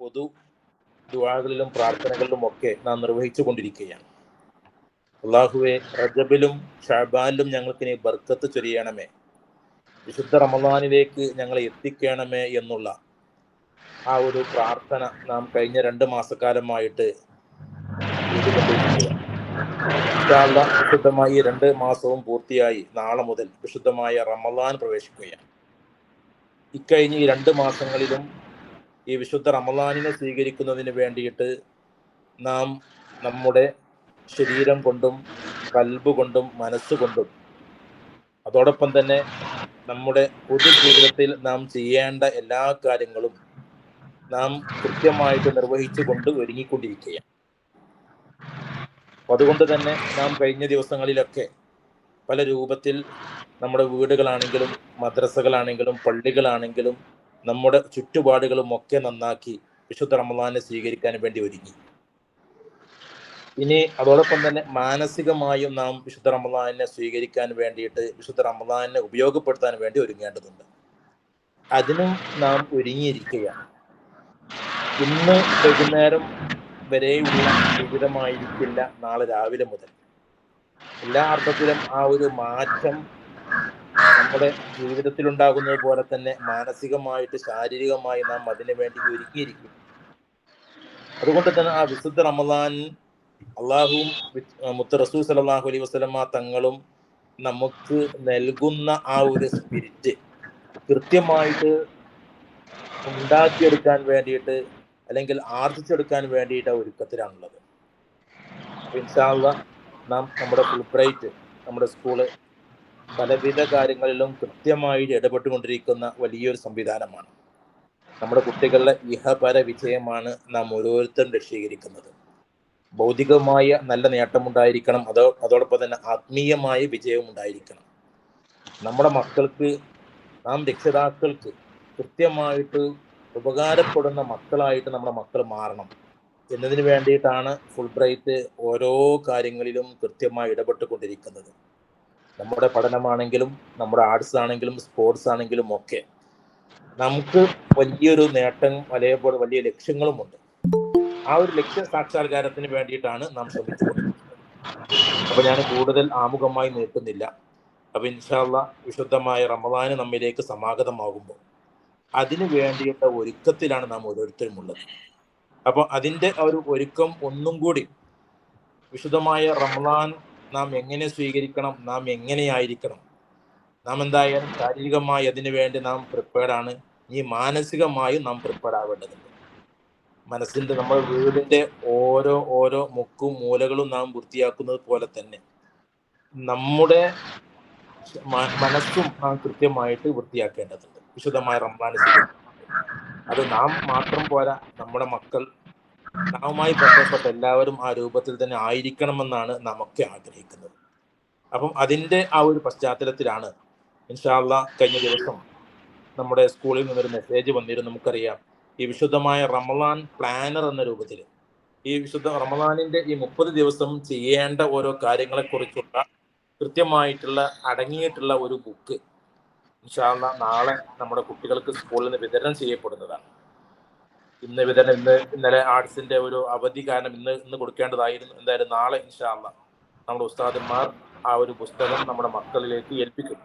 പൊതു ദുആകളിലും പ്രാർത്ഥനകളിലും ഒക്കെ നാം നിർവഹിച്ചു കൊണ്ടിരിക്കുകയാണ്. അള്ളാഹുവെ, റജബിലും ഷഅബാനിലും ഞങ്ങൾക്ക് നീ ബർക്കത്ത് ചൊരിയണമേ, വിശുദ്ധ റമളാനിലേക്ക് ഞങ്ങളെ എത്തിക്കണമേ എന്നുള്ള ആ ഒരു പ്രാർത്ഥന നാം കഴിഞ്ഞ 2 മാസക്കാലമായിട്ട് ചെയ്തുകൊണ്ടിരിക്കുകയാണ്. ഇൻഷാ അല്ലാഹ് വിശുദ്ധമായി 2 മാസവും പൂർത്തിയായി നാളെ മുതൽ വിശുദ്ധമായ റമളാൻ പ്രവേശിക്കുകയാണ്. ഇക്കഴിഞ്ഞ ഈ 2 മാസങ്ങളിലും ഈ വിശുദ്ധ റമളാനിനെ സ്വീകരിക്കുന്നതിന് വേണ്ടിയിട്ട് നാം നമ്മുടെ ശരീരം കൊണ്ടും കൽബ് കൊണ്ടും മനസ്സുകൊണ്ടും അതോടൊപ്പം തന്നെ നമ്മുടെ പൊതുജീവിതത്തിൽ നാം ചെയ്യേണ്ട എല്ലാ കാര്യങ്ങളും നാം കൃത്യമായിട്ട് നിർവഹിച്ചു കൊണ്ട് ഒരുങ്ങിക്കൊണ്ടിരിക്കുകയാണ്. അതുകൊണ്ട് തന്നെ നാം കഴിഞ്ഞ ദിവസങ്ങളിലൊക്കെ പല രൂപത്തിൽ നമ്മുടെ വീടുകളാണെങ്കിലും മദ്രസകളാണെങ്കിലും പള്ളികളാണെങ്കിലും നമ്മുടെ ചുറ്റുപാടുകളും ഒക്കെ നന്നാക്കി വിശുദ്ധ റമളാനെ സ്വീകരിക്കാൻ വേണ്ടി ഒരുങ്ങി. ഇനി അതോടൊപ്പം തന്നെ മാനസികമായും നാം വിശുദ്ധ റമളാനെ സ്വീകരിക്കാൻ വേണ്ടിയിട്ട് വിശുദ്ധ റമളാനെ ഉപയോഗപ്പെടുത്താൻ വേണ്ടി ഒരുങ്ങേണ്ടതുണ്ട്. അതിനും നാം ഒരുങ്ങിയിരിക്കുകയാണ്. ഇന്ന് വൈകുന്നേരം വരെയുള്ള ജീവിതമായിരിക്കില്ല നാളെ രാവിലെ മുതൽ. എല്ലാ അർത്ഥത്തിലും ആ ഒരു മാറ്റം നമ്മുടെ ജീവിതത്തിൽ ഉണ്ടാകുന്നത് പോലെ തന്നെ മാനസികമായിട്ട് ശാരീരികമായി നാം അതിനു വേണ്ടി ഒരുങ്ങിയിരിക്കും. അതുകൊണ്ട് തന്നെ ആ വിശുദ്ധ റമളാൻ അള്ളാഹുവും മുത്ത് റസൂൽ സല്ലല്ലാഹു അലൈഹി വസല്ലമ തങ്ങളും നമുക്ക് നൽകുന്ന ആ ഒരു സ്പിരിറ്റ് കൃത്യമായിട്ട് ഉണ്ടാക്കിയെടുക്കാൻ വേണ്ടിയിട്ട് അല്ലെങ്കിൽ ആർജിച്ചെടുക്കാൻ വേണ്ടിയിട്ട് ഒരുക്കത്തിലാണുള്ളത്. ഇൻഷാ അല്ലാഹ് നാം നമ്മുടെ ഫുൾബ്രൈറ്റ്, നമ്മുടെ സ്കൂള് പലവിധ കാര്യങ്ങളിലും കൃത്യമായി ഇടപെട്ടുകൊണ്ടിരിക്കുന്ന വലിയൊരു സംവിധാനമാണ്. നമ്മുടെ കുട്ടികളുടെ ഇഹപര വിജയമാണ് നാം ഓരോരുത്തരും ലക്ഷ്യീകരിക്കുന്നത്. ഭൗതികമായ നല്ല നേട്ടമുണ്ടായിരിക്കണം, അതോടൊപ്പം തന്നെ ആത്മീയമായ വിജയവും ഉണ്ടായിരിക്കണം. നമ്മുടെ മക്കൾക്ക്, നാം രക്ഷിതാക്കൾക്ക് കൃത്യമായിട്ട് ഉപകാരപ്പെടുന്ന മക്കളായിട്ട് നമ്മുടെ മക്കൾ മാറണം എന്നതിന് വേണ്ടിയിട്ടാണ് ഫുൾബ്രൈറ്റ് ഓരോ കാര്യങ്ങളിലും കൃത്യമായി ഇടപെട്ടുകൊണ്ടിരിക്കുന്നത്. നമ്മുടെ പഠനമാണെങ്കിലും നമ്മുടെ ആർട്സ് ആണെങ്കിലും സ്പോർട്സ് ആണെങ്കിലും ഒക്കെ നമുക്ക് വലിയൊരു നേട്ടം, അതേപോലെ വലിയ ലക്ഷ്യങ്ങളുമുണ്ട്. ആ ഒരു ലക്ഷ്യ സാക്ഷാത്കാരത്തിന് വേണ്ടിയിട്ടാണ് നാം ശ്രമിച്ചുകൊണ്ടിരിക്കുന്നത്. അപ്പൊ ഞാൻ കൂടുതൽ ആമുഖമായി നീട്ടുന്നില്ല. അപ്പൊ ഇൻഷാ അല്ലാഹ് വിശുദ്ധമായ റമളാൻ നമ്മിലേക്ക് സമാഗതമാകുമ്പോൾ അതിനു വേണ്ടിയുള്ള ഒരുക്കത്തിലാണ് നാം ഓരോരുത്തരും ഉള്ളത്. അപ്പൊ അതിന്റെ ആ ഒരു ഒരുക്കം ഒന്നും കൂടി വിശുദ്ധമായ റമളാൻ നാം എങ്ങനെ സ്വീകരിക്കണം, നാം എങ്ങനെയായിരിക്കണം, നാം എന്തായാലും ശാരീരികമായി അതിനു വേണ്ടി നാം പ്രിപ്പയർഡ് ആണ്. ഈ മാനസികമായും നാം പ്രിപ്പയർഡ് ആവേണ്ടതുണ്ട്. മനസ്സിന്റെ, നമ്മുടെ വീടിന്റെ ഓരോ മുക്കും മൂലകളും നാം വൃത്തിയാക്കുന്നത് പോലെ തന്നെ നമ്മുടെ മനസ്സും നാം കൃത്യമായിട്ട് വൃത്തിയാക്കേണ്ടതുണ്ട് വിശുദ്ധമായ റമളാൻ സ്വീകരിക്കുന്നത്. അത് നാം മാത്രം പോരാ, നമ്മുടെ മക്കൾ, നാമുമായി ബന്ധപ്പെട്ട എല്ലാവരും ആ രൂപത്തിൽ തന്നെ ആയിരിക്കണമെന്നാണ് നമുക്ക് ആഗ്രഹിക്കുന്നത്. അപ്പം അതിൻ്റെ ആ ഒരു പശ്ചാത്തലത്തിലാണ് ഇൻഷാ അല്ലാഹ് കഴിഞ്ഞ ദിവസം നമ്മുടെ സ്കൂളിൽ നിന്നൊരു മെസ്സേജ് വന്നിരുന്നു. നമുക്കറിയാം, ഈ വിശുദ്ധമായ റമളാൻ പ്ലാനർ എന്ന രൂപത്തിൽ ഈ വിശുദ്ധ റമളാനിന്റെ ഈ 30 ദിവസം ചെയ്യേണ്ട ഓരോ കാര്യങ്ങളെക്കുറിച്ചുള്ള കൃത്യമായിട്ടുള്ള അടങ്ങിയിട്ടുള്ള ഒരു ബുക്ക് ഇൻഷാ അല്ലാഹ് നാളെ നമ്മുടെ കുട്ടികൾക്ക് സ്കൂളിൽ നിന്ന് വിതരണം ചെയ്യപ്പെടുന്നതാണ്. ഇന്നലെ ആർട്സിന്റെ ഒരു അവധി കാരണം ഇന്ന് കൊടുക്കേണ്ടതായിരുന്നു. എന്തായാലും നാളെ ഇൻഷാ അല്ലാഹ് നമ്മുടെ ഉസ്താദന്മാർ ആ ഒരു പുസ്തകം നമ്മുടെ മക്കളിലേക്ക് ഏൽപ്പിക്കും.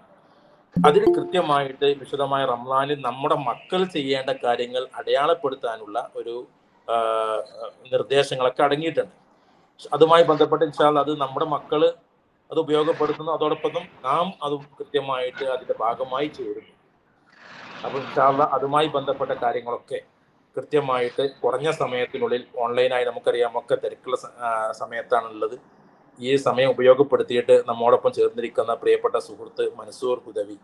അതിൽ കൃത്യമായിട്ട് വിശുദ്ധമായ റമളാനിൽ നമ്മുടെ മക്കൾ ചെയ്യേണ്ട കാര്യങ്ങൾ അടയാളപ്പെടുത്താനുള്ള ഒരു നിർദ്ദേശങ്ങളൊക്കെ അടങ്ങിയിട്ടുണ്ട്. അതുമായി ബന്ധപ്പെട്ട് ഇൻഷാ അല്ലാഹ് അത് നമ്മുടെ മക്കള് അത് ഉപയോഗപ്പെടുത്തുന്നു, അതോടൊപ്പം നാം അത് കൃത്യമായിട്ട് അതിന്റെ ഭാഗമായി ചേരുന്നു. അപ്പൊ ഇൻഷാ അല്ലാഹ് അതുമായി ബന്ധപ്പെട്ട കാര്യങ്ങളൊക്കെ കൃത്യമായിട്ട് കുറഞ്ഞ സമയത്തിനുള്ളിൽ ഓൺലൈനായി, നമുക്കറിയാം ഒക്കെ തിരക്കുള്ള സമയത്താണുള്ളത്. ഈ സമയം ഉപയോഗപ്പെടുത്തിയിട്ട് നമ്മോടൊപ്പം ചേർന്നിരിക്കുന്ന പ്രിയപ്പെട്ട സുഹൃത്ത് മൻസൂർ ഹുദവി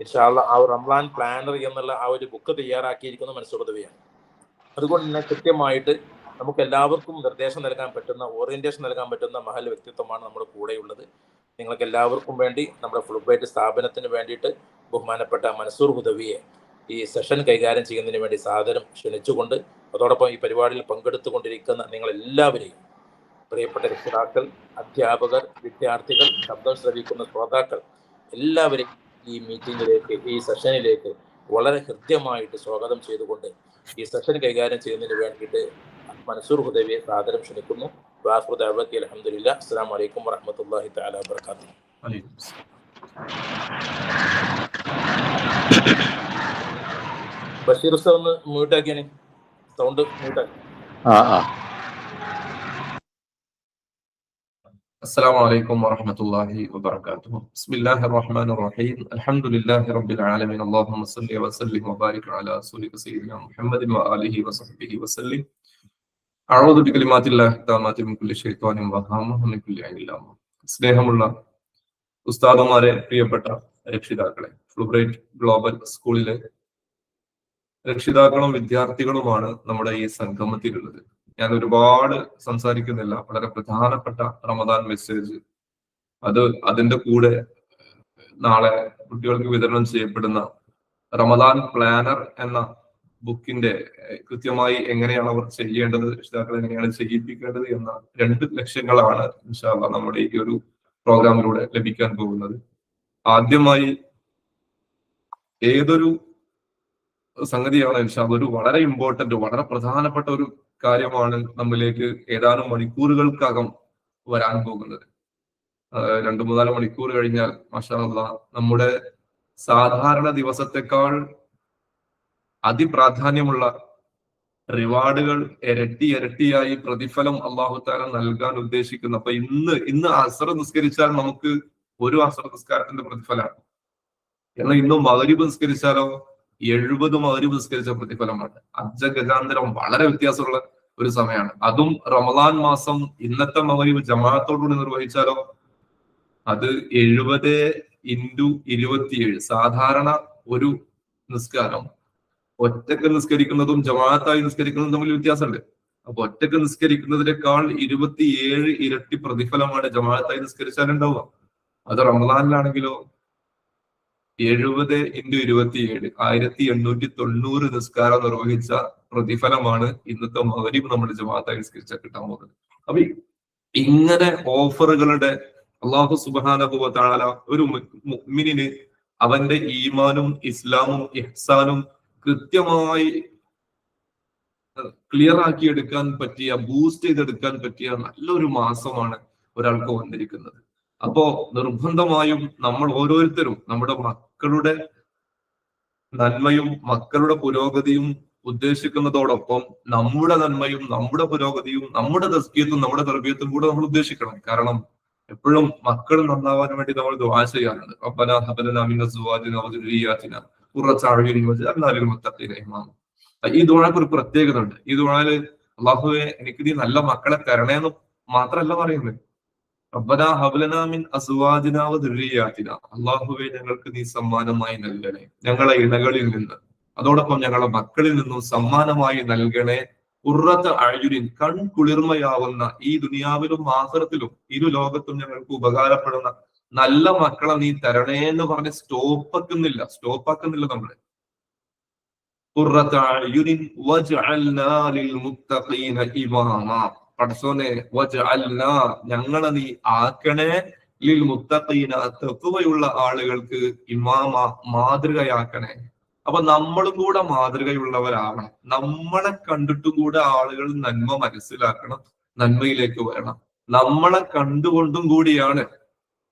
ഇൻഷാ അല്ലാഹ് ആ റമളാൻ പ്ലാനർ എന്നുള്ള ആ ഒരു ബുക്ക് തയ്യാറാക്കിയിരിക്കുന്ന മൻസൂർ ഹുദവിയാണ്. അതുകൊണ്ട് തന്നെ കൃത്യമായിട്ട് നമുക്ക് എല്ലാവർക്കും നിർദ്ദേശം നൽകാൻ പറ്റുന്ന, ഓറിയന്റേഷൻ നൽകാൻ പറ്റുന്ന മഹൽ വ്യക്തിത്വമാണ് നമ്മുടെ കൂടെയുള്ളത്. നിങ്ങൾക്ക് എല്ലാവർക്കും വേണ്ടി നമ്മുടെ ഫുൾബ്രൈറ്റ് സ്ഥാപനത്തിന് വേണ്ടിയിട്ട് ബഹുമാനപ്പെട്ട മൻസൂർ ഹുദവിയെ ഈ സെഷൻ കൈകാര്യം ചെയ്യുന്നതിന് വേണ്ടി സാദരം ക്ഷണിച്ചുകൊണ്ട്, അതോടൊപ്പം ഈ പരിപാടിയിൽ പങ്കെടുത്തുകൊണ്ടിരിക്കുന്ന നിങ്ങളെല്ലാവരെയും, പ്രിയപ്പെട്ട രക്ഷിതാക്കൾ, അധ്യാപകർ, വിദ്യാർത്ഥികൾ, ശബ്ദം ശ്രവിക്കുന്ന ശ്രോതാക്കൾ, എല്ലാവരെയും ഈ മീറ്റിംഗിലേക്ക്, ഈ സെഷനിലേക്ക് വളരെ ഹൃദ്യമായിട്ട് സ്വാഗതം ചെയ്തുകൊണ്ട് ഈ സെഷൻ കൈകാര്യം ചെയ്യുന്നതിന് വേണ്ടിയിട്ട് മൻസൂർ ഹുദവിയെ സാദരം ക്ഷണിക്കുന്നു. അൽഹംദുലില്ലാഹ്. അസ്സലാമു അലൈക്കും വറഹ്മത്തുള്ളാഹി തആല വബറകാതുഹു. ബഷീർ ഉസ്താദ് ഒന്ന് മ്യൂട്ടാക്കിയാണ്, സൗണ്ട് മ്യൂട്ടാക്കി. السلام عليكم ورحمة الله وبركاته. بسم الله الرحمن الرحيم. الحمد لله رب العالمين. اللهم صل وسلم وبارك على رسولك سيدنا محمد وآله وصحبه وسلم. أعوذ بكلمات الله التامات من كل شيطان وهامة ومن كل عين لامة. സ്നേഹമുള്ള ഉസ്താദുമാരെ, പ്രിയപ്പെട്ട രക്ഷിതാക്കളെ, ഫുൾബ്രൈറ്റ് ഗ്ലോബൽ സ്കൂളിലെ രക്ഷിതാക്കളും വിദ്യാർത്ഥികളുമാണ് നമ്മുടെ ഈ സംഗമത്തിലുള്ളത്. ഞാൻ ഒരുപാട് സംസാരിക്കുന്നില്ല. വളരെ പ്രധാനപ്പെട്ട റമദാൻ മെസ്സേജ്, അതിന്റെ കൂടെ നാളെ കുട്ടികൾക്ക് വിതരണം ചെയ്യപ്പെടുന്ന റമദാൻ പ്ലാനർ എന്ന ബുക്കിന്റെ കൃത്യമായി എങ്ങനെയാണ് അവർ ചെയ്യേണ്ടത്, രക്ഷിതാക്കൾ എങ്ങനെയാണ് ചെയ്യിപ്പിക്കേണ്ടത് എന്ന 2 ലക്ഷ്യങ്ങളാണ് ഇൻഷാ അല്ലാഹ് നമ്മുടെ ഈ ഒരു പ്രോഗ്രാമിലൂടെ ലഭിക്കാൻ പോകുന്നത്. ആദ്യമായി ഏതൊരു സംഗതിയാണ് ഇൻഷാ അല്ലാഹ് ഒരു വളരെ ഇമ്പോർട്ടന്റ്, വളരെ പ്രധാനപ്പെട്ട ഒരു കാര്യമാണ് നമ്മിലേക്ക് ഏതാനും മണിക്കൂറുകൾക്കകം വരാൻ പോകുന്നത്. 2-3 മണിക്കൂർ കഴിഞ്ഞാൽ മാഷാ അല്ലാഹ് നമ്മുടെ സാധാരണ ദിവസത്തെക്കാൾ അതിപ്രാധാന്യമുള്ള റിവാർഡുകൾ ഇരട്ടിയായി പ്രതിഫലം അല്ലാഹു തആല നൽകാൻ ഉദ്ദേശിക്കുന്നു. അപ്പൊ ഇന്ന് അസ്ർ നിസ്കരിച്ചാൽ നമുക്ക് ഒരു അസ്ർ നിസ്കാരത്തിന്റെ പ്രതിഫലമാണ്. എന്നാൽ ഇന്നും മഗ്രിബ് നിസ്കരിച്ചാലോ 70 മഗ്രിബ് നിസ്കരിച്ച പ്രതിഫലമാണ്. അജഗജാന്തരം വളരെ വ്യത്യാസമുള്ള ഒരു സമയമാണ്. അതും റമദാൻ മാസം ഇന്നത്തെ മഗ്രിബ് ജമാഅത്തോടുകൂടി നിർവഹിച്ചാലോ അത് 70 × 27. സാധാരണ ഒരു നിസ്കാരം ഒറ്റക്ക് നിസ്കരിക്കുന്നതും ജമാഅത്തായി നിസ്കരിക്കുന്നതും തമ്മിൽ വ്യത്യാസമുണ്ട്. അപ്പൊ ഒറ്റക്ക് നിസ്കരിക്കുന്നതിനേക്കാൾ 27 ഇരട്ടി പ്രതിഫലമാണ് ജമാഅത്തായി നിസ്കരിച്ചാൽ ഉണ്ടാവുക. അത് റമദാനിലാണെങ്കിലോ 70 × 27 1890 നിസ്കാരം നിർവഹിച്ച പ്രതിഫലമാണ് ഇന്നത്തെ മഗ്രിബ് നമ്മുടെ ജമാഅത്തായി നിസ്കരിച്ചാൽ കിട്ടാൻ പോകുന്നത്. അപ്പൊ ഇങ്ങനെ ഓഫറുകളുടെ അല്ലാഹു സുബ്ഹാനഹു വ തആല ഒരു മുഅ്മിനിന് അവന്റെ ഈമാനും ഇസ്ലാമും ഇഹ്സാനും കൃത്യമായി ക്ലിയർ ആക്കി എടുക്കാൻ പറ്റിയ, ബൂസ്റ്റ് ചെയ്തെടുക്കാൻ പറ്റിയ നല്ലൊരു മാസമാണ് ഒരാൾക്ക് വന്നിരിക്കുന്നത്. അപ്പോ നിർബന്ധമായും നമ്മൾ ഓരോരുത്തരും നമ്മുടെ മക്കളുടെ നന്മയും മക്കളുടെ പുരോഗതിയും ഉദ്ദേശിക്കുന്നതോടൊപ്പം നമ്മുടെ നന്മയും നമ്മുടെ പുരോഗതിയും നമ്മുടെ തസ്കിയത്തും നമ്മുടെ തർബിയത്തും കൂടെ നമ്മൾ ഉദ്ദേശിക്കണം. കാരണം എപ്പോഴും മക്കൾ നന്നാവാൻ വേണ്ടി നമ്മൾ ദുആ ചെയ്യാറുണ്ട്. റബ്ബനാ ഹബ് ലനാ മിൻ അസ്വാജിനാ വ ദുർരിയ്യാതിനാ ഖുർറത അഅ്യുനിൻ വജ്അൽനാ ലിൽ മുത്തഖീന ഇമാമ. ഈ ദുആക്ക് ഒരു പ്രത്യേകത ഉണ്ട്. ഈ ദുആയിൽ അല്ലാഹുവേ എനിക്ക് നീ നല്ല മക്കളെ തരണേന്ന് മാത്രമല്ല പറയുന്നത്. റബ്ബനാ ഹബ് ലനാ മിൻ അസ്വാജിനാ വ ദുർരിയ്യാതിനാ, അല്ലാഹുവേ ഞങ്ങൾക്ക് നീ സമ്മാനമായി നൽകണേ ഞങ്ങളെ ഇണകളിൽ നിന്ന്, അതോടൊപ്പം ഞങ്ങളെ മക്കളിൽ നിന്നും സമ്മാനമായി നൽകണേ. ഖുർറത അഅ്യുനിൻ, കൺകുളിർമയാവുന്ന, ഈ ദുനിയാവിലും ആഖിറത്തിലും ഇരു ലോകത്തും ഞങ്ങൾക്ക് ഉപകാരപ്പെടുന്ന നല്ല മക്കളെ നീ തരണേ എന്ന് പറഞ്ഞ് സ്റ്റോപ്പാക്കുന്നില്ല നമ്മള്. ഖുർറത അഅ്യുനിൻ വജ്അൽനാ ലിൽ മുത്തഖീന ഇമാമ, പടച്ചോനെ വജ്അൽനാ, ഞങ്ങളെ നീ ആക്കണേ, ലിൽ മുത്തഖീന, തഖ്വയുള്ള ആളുകൾക്ക്, ഇമാമ, മാതൃകയാക്കണേ. അപ്പൊ നമ്മളും കൂടെ മാതൃകയുള്ളവരാവണം. നമ്മളെ കണ്ടിട്ടും കൂടെ ആളുകൾ നന്മ മനസ്സിലാക്കണം, നന്മയിലേക്ക് വരണം. നമ്മളെ കണ്ടുകൊണ്ടും കൂടിയാണ്,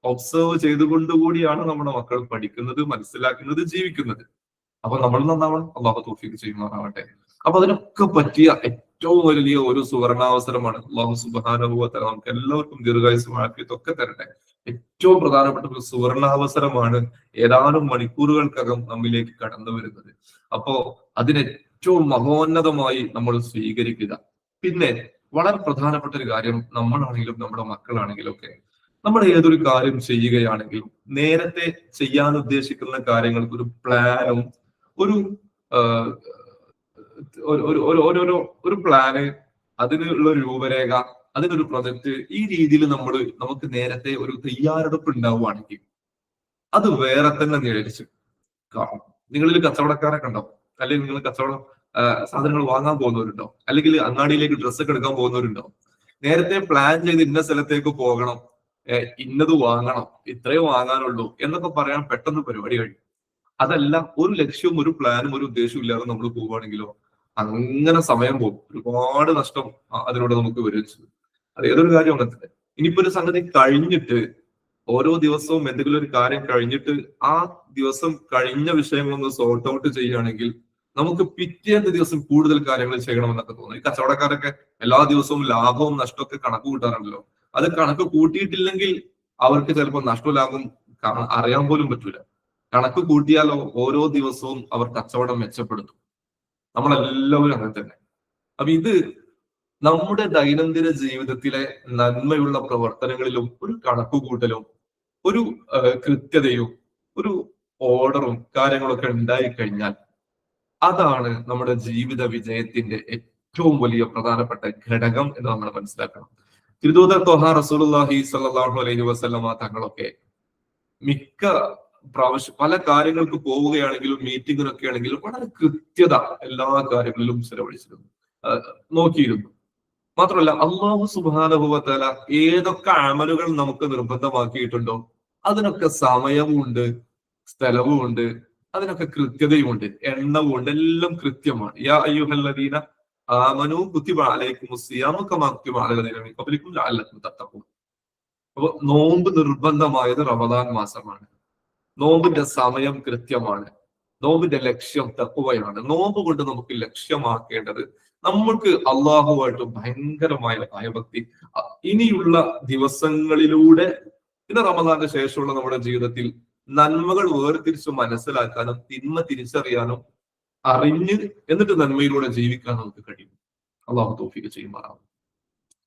ഒബ്സർവ് ചെയ്തുകൊണ്ടുകൂടിയാണ് നമ്മുടെ മക്കൾ പഠിക്കുന്നത്, മനസ്സിലാക്കുന്നത്, ജീവിക്കുന്നത്. അപ്പൊ നമ്മൾ നന്നാവണം. അല്ലാഹു തൗഫീഖ് ചെയ്യുമാറാവട്ടെ. അപ്പൊ അതിനൊക്കെ പറ്റിയ ഏറ്റവും വലിയ ഒരു സുവർണാവസരമാണ്. അല്ലാഹു സുബ്ഹാനഹു വ തആല നമുക്ക് എല്ലാവർക്കും ദീർഘായുസ്സും ആഫിയത്തും ഒക്കെ തരട്ടെ. ഏറ്റവും പ്രധാനപ്പെട്ട ഒരു സുവർണാവസരമാണ് ഏതാനും മണിക്കൂറുകൾക്കകം നമ്മിലേക്ക് കടന്നു വരുന്നത്. അപ്പോ അതിന് ഏറ്റവും മഹോന്നതമായി നമ്മൾ സ്വീകരിക്കുക. പിന്നെ വളരെ പ്രധാനപ്പെട്ട ഒരു കാര്യം, നമ്മളാണെങ്കിലും നമ്മുടെ മക്കളാണെങ്കിലും ഒക്കെ നമ്മൾ ഏതൊരു കാര്യം ചെയ്യുകയാണെങ്കിലും നേരത്തെ ചെയ്യാൻ ഉദ്ദേശിക്കുന്ന കാര്യങ്ങൾക്ക് ഒരു പ്ലാനും ഒരു പ്ലാന്, അതിനുള്ള ഒരു രൂപരേഖ, അതിനൊരു പ്രൊജക്ട്, ഈ രീതിയിൽ നമുക്ക് നേരത്തെ ഒരു തയ്യാറെടുപ്പ് ഉണ്ടാവുകയാണെങ്കിൽ അത് വേറെ തന്നെ നേരിച്ച് കാണും. നിങ്ങളിൽ കച്ചവടക്കാരൊക്കെ ഉണ്ടാവും, അല്ലെങ്കിൽ നിങ്ങൾ സാധനങ്ങൾ വാങ്ങാൻ പോകുന്നവരുണ്ടോ, അല്ലെങ്കിൽ അങ്ങാടിയിലേക്ക് ഡ്രസ്സൊക്കെ എടുക്കാൻ പോകുന്നവരുണ്ടാവും. നേരത്തെ പ്ലാൻ ചെയ്ത് ഇന്ന സ്ഥലത്തേക്ക് പോകണം, ഇന്നത് വാങ്ങണം, ഇത്രയും വാങ്ങാനുള്ളൂ എന്നൊക്കെ പറയാൻ പെട്ടെന്ന് പരിപാടി കഴിയും. അതല്ല ഒരു ലക്ഷ്യവും ഒരു പ്ലാനും ഒരു ഉദ്ദേശവും ഇല്ലാതെ നമ്മൾ പോവുകയാണെങ്കിലോ അങ്ങനെ സമയം പോകും, ഒരുപാട് നഷ്ടം അതിലൂടെ നമുക്ക് വരികയും ചെയ്യും. അത് ഏതൊരു കാര്യം അങ്ങനെ തന്നെ. ഇനിയിപ്പോ ഒരു സംഗതി കഴിഞ്ഞിട്ട് ഓരോ ദിവസവും എന്തെങ്കിലും ഒരു കാര്യം കഴിഞ്ഞിട്ട് ആ ദിവസം കഴിഞ്ഞ വിഷയങ്ങളൊന്ന് സോർട്ട് ഔട്ട് ചെയ്യുകയാണെങ്കിൽ നമുക്ക് പിറ്റേന്ന് ദിവസം കൂടുതൽ കാര്യങ്ങൾ ചെയ്യണമെന്നൊക്കെ തോന്നും. ഈ കച്ചവടക്കാരൊക്കെ എല്ലാ ദിവസവും ലാഭവും നഷ്ടമൊക്കെ കണക്ക് കൂട്ടാറുണ്ടല്ലോ. അത് കണക്ക് കൂട്ടിയിട്ടില്ലെങ്കിൽ അവർക്ക് ചിലപ്പോൾ നഷ്ടവും ലാഭം അറിയാൻ പോലും പറ്റൂല. കണക്ക് കൂട്ടിയാലോ ഓരോ ദിവസവും അവർ കച്ചവടം മെച്ചപ്പെടുത്തും. നമ്മളെല്ലാവരും അങ്ങനെ തന്നെ. അപ്പൊ ഇത് നമ്മുടെ ദൈനംദിന ജീവിതത്തിലെ നന്മയുള്ള പ്രവർത്തനങ്ങളിലും ഒരു കണക്കുകൂട്ടലും ഒരു കൃത്യതയും ഒരു ഓർഡറും കാര്യങ്ങളൊക്കെ ഉണ്ടായി കഴിഞ്ഞാൽ അതാണ് നമ്മുടെ ജീവിത വിജയത്തിന്റെ ഏറ്റവും വലിയ പ്രധാനപ്പെട്ട ഘടകം എന്ന് നമ്മൾ മനസ്സിലാക്കണം. തിരുദൂതർ ത്വഹാ റസൂലുള്ളാഹി സ്വല്ലല്ലാഹു അലൈഹി വസല്ലമ തങ്ങളൊക്കെ മിക്ക പ്രാവശ്യം പല കാര്യങ്ങൾക്ക് പോവുകയാണെങ്കിലും മീറ്റിങ്ങിനൊക്കെ ആണെങ്കിലും വളരെ കൃത്യത എല്ലാ കാര്യങ്ങളിലും ചെലവഴിച്ചിരുന്നു, നോക്കിയിരുന്നു. മാത്രമല്ല അല്ലാഹു സുബ്ഹാനഹു വ തആല ഏതൊക്കെ അമലുകൾ നമുക്ക് നിർബന്ധമാക്കിയിട്ടുണ്ടോ അതിനൊക്കെ സമയവും ഉണ്ട്, സ്ഥലവും ഉണ്ട്, അതിനൊക്കെ കൃത്യതയും ഉണ്ട്, എണ്ണവും ഉണ്ട്, എല്ലാം കൃത്യമാണ്. യാ അയ്യുഹല്ലദീന ആമനൂ കുതിബ അലൈക്കുമുസ് സിയാമു കമാ കുതിബ അലല്ലദീന മിൻ ഖബ്ലിക്കും ലഅല്ലക്കും തത്തഖൂൻ. അപ്പൊ നോമ്പ് നിർബന്ധമായത് റമദാൻ മാസമാണ്. നോമ്പിന്റെ സമയം കൃത്യമാണ്. നോമ്പിന്റെ ലക്ഷ്യം തഖ്വയാണ്. നോമ്പ് കൊണ്ട് നമുക്ക് ലക്ഷ്യമാക്കേണ്ടത് നമ്മൾക്ക് അള്ളാഹുവായിട്ട് ഭയങ്കരമായ ഭയഭക്തി ഇനിയുള്ള ദിവസങ്ങളിലൂടെ പിന്നെ റമദാന്റെ ശേഷമുള്ള നമ്മുടെ ജീവിതത്തിൽ നന്മകൾ വേർതിരിച്ച് മനസ്സിലാക്കാനും തിന്മ തിരിച്ചറിയാനും അറിഞ്ഞ് എന്നിട്ട് നന്മയിലൂടെ ജീവിക്കാൻ നമുക്ക് കഴിയും. അള്ളാഹു തൗഫീഖ് ചെയ്യുമാറാവട്ടെ.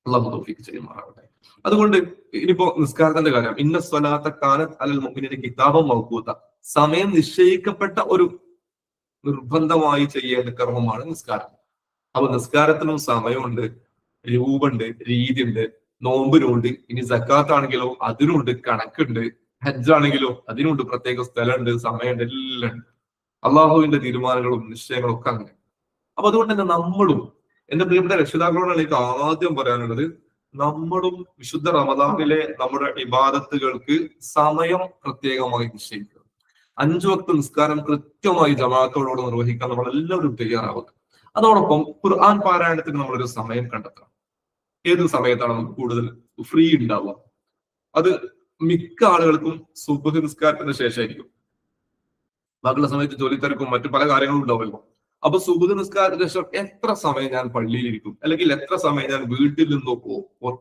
അള്ളാഹു തൗഫീഖ് ചെയ്യുമാറാവട്ടെ. അതുകൊണ്ട് ഇനിയിപ്പോ നിസ്കാരത്തിന്റെ കാര്യം, ഇന്ന സ്വലാത്ത കാനത്ത് അലൽ മുഅ്മിനീന കിതാബൻ മൗഖൂത, സമയം നിശ്ചയിക്കപ്പെട്ട ഒരു നിർബന്ധമായി ചെയ്യേണ്ട കർമ്മമാണ് നിസ്കാരം. അപ്പൊ നിസ്കാരത്തിനും സമയമുണ്ട്, രൂപമുണ്ട്, രീതിയുണ്ട്, നോമ്പിനുണ്ട്, ഇനി സക്കാത്ത് ആണെങ്കിലോ അതിനുണ്ട്, കണക്കുണ്ട്, ഹജ്ജ് ആണെങ്കിലോ അതിനുണ്ട്, പ്രത്യേക സ്ഥലമുണ്ട്, സമയമുണ്ട്, എല്ലാം ഉണ്ട്. അള്ളാഹുവിന്റെ തീരുമാനങ്ങളും നിശ്ചയങ്ങളും ഒക്കെ അങ്ങനെ. അപ്പൊ അതുകൊണ്ട് തന്നെ നമ്മളും, എന്റെ പ്രിയപ്പെട്ട രക്ഷിതാക്കളോടാണ് എനിക്ക് ആദ്യം പറയാനുള്ളത്, നമ്മളും വിശുദ്ധ റമദാനിലെ നമ്മുടെ ഇബാദത്തുകൾക്ക് സമയം പ്രത്യേകമായി നിശ്ചയിക്കുക. 5 വക്ത് നിസ്കാരം കൃത്യമായി ജമാഅത്തോടുകൂടെ നിർവഹിക്കാൻ നമ്മൾ എല്ലാവരും തയ്യാറാവുക. അതോടൊപ്പം ഖുർആൻ പാരായണത്തിന് നമ്മളൊരു സമയം കണ്ടെത്തണം. ഏത് സമയത്താണ് നമുക്ക് കൂടുതൽ ഫ്രീ ഉണ്ടാവുക? അത് മിക്ക ആളുകൾക്കും സുബ്ഹ് നിസ്കാരത്തിന് ശേഷമായിരിക്കും. ബാക്കിയുള്ള സമയത്ത് ജോലി തിരക്കും മറ്റു പല കാര്യങ്ങളും ഉണ്ടാവുമല്ലോ. അപ്പൊ സുബ്ഹ് നിസ്കാരത്തിന് ശേഷം എത്ര സമയം ഞാൻ പള്ളിയിലിരിക്കും, അല്ലെങ്കിൽ എത്ര സമയം ഞാൻ വീട്ടിൽ നിന്ന്